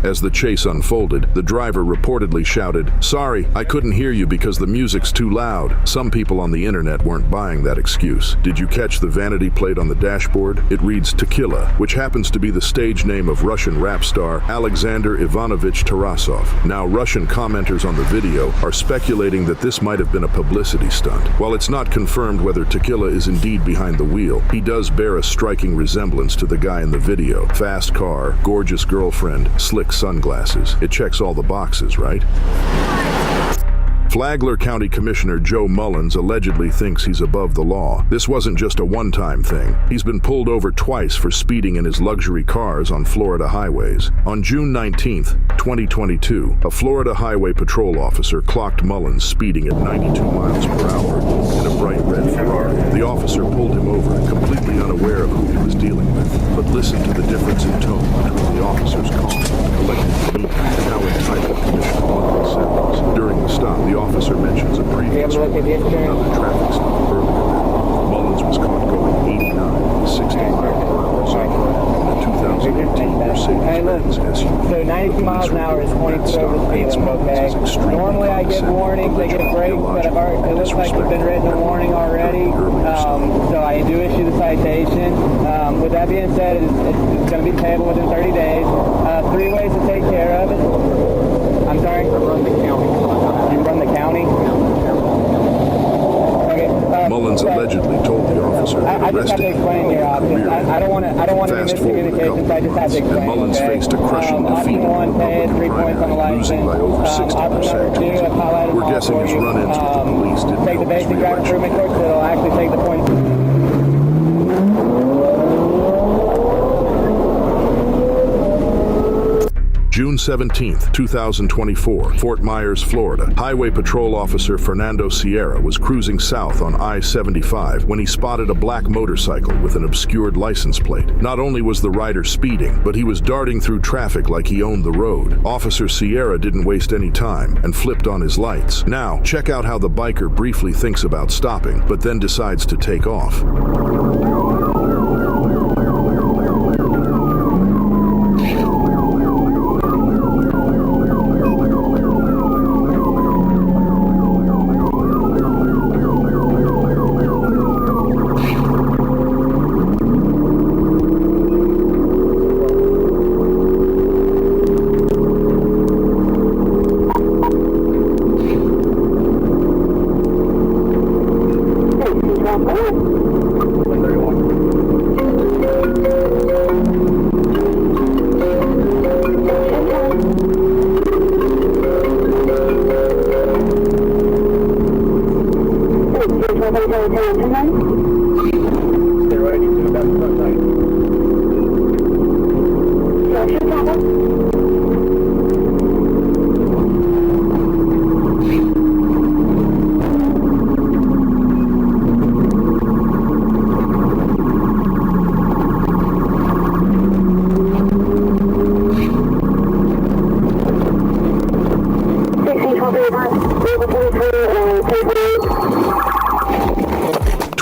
As the chase unfolded, the driver reportedly shouted, "Sorry, I couldn't hear you because the music's too loud." Some people on the internet weren't buying that excuse. Did you catch the vanity plate on the dashboard? It reads Tequila, which happens to be the stage name of Russian rap star Alexander Ivanovich Tarasov. Now, Russian commenters on the video are speculating that this might have been a publicity stunt. While it's not confirmed whether Tequila is indeed behind the wheel, he does bear a striking resemblance to the guy in the video. Fast car, gorgeous girlfriend, slick sunglasses. It checks all the boxes, right? Flagler County Commissioner Joe Mullins allegedly thinks he's above the law. This wasn't just a one-time thing. He's been pulled over twice for speeding in his luxury cars on Florida highways. On June 19th, 2022, a Florida highway patrol officer clocked Mullins speeding at 92 miles per hour in a bright red Ferrari. The officer pulled him over, completely unaware of who he was dealing with. But listen to the difference in tone between the officer's calm, collected demeanor, and how entitled Commissioner Mullins sounds. During the stop, the officer mentions a previous another traffic stop earlier. Mullins was caught going 89 to 60 miles per hour in a 2018 Mercedes-Benz SUV. So 92 miles an hour is 22 over the speed limit, okay? Normally I get warnings, I get breaks, but it looks like we've been written a warning already, so I do issue the citation. With that being said, it's going to be payable within 30 days. 3 ways to take care of it. I'm sorry? I run the county. You run the county? Okay. Mullins allegedly told the officer that I just have to explain your options. I don't want to be miscommunications. I just have to explain. And Mullins faced a crushing defeat in the Republican primary, losing by over 60%. We're guessing his run-ins with the police didn't take the basic driver improvement course, so it'll actually take the point. June 17, 2024, Fort Myers, Florida. Highway Patrol Officer Fernando Sierra was cruising south on I-75 when he spotted a black motorcycle with an obscured license plate. Not only was the rider speeding, but he was darting through traffic like he owned the road. Officer Sierra didn't waste any time and flipped on his lights. Now, check out how the biker briefly thinks about stopping, but then decides to take off.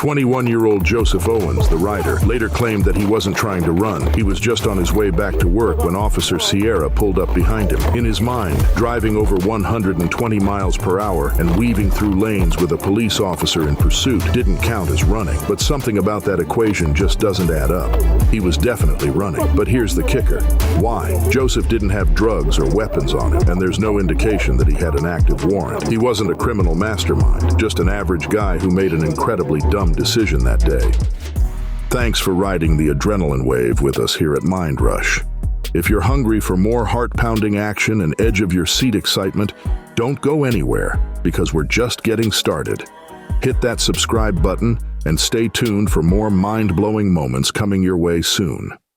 21-year-old Joseph Owens, the rider, later claimed that he wasn't trying to run. He was just on his way back to work when Officer Sierra pulled up behind him. In his mind, driving over 120 miles per hour and weaving through lanes with a police officer in pursuit didn't count as running. But something about that equation just doesn't add up. He was definitely running. But here's the kicker. Why? Joseph didn't have drugs or weapons on him, and there's no indication that he had an active warrant. He wasn't a criminal mastermind, just an average guy who made an incredibly dumb decision that day. Thanks for riding the adrenaline wave with us here at Mind Rush. If you're hungry for more heart-pounding action and edge-of-your-seat excitement, don't go anywhere, because we're just getting started. Hit that subscribe button and stay tuned for more mind-blowing moments coming your way soon.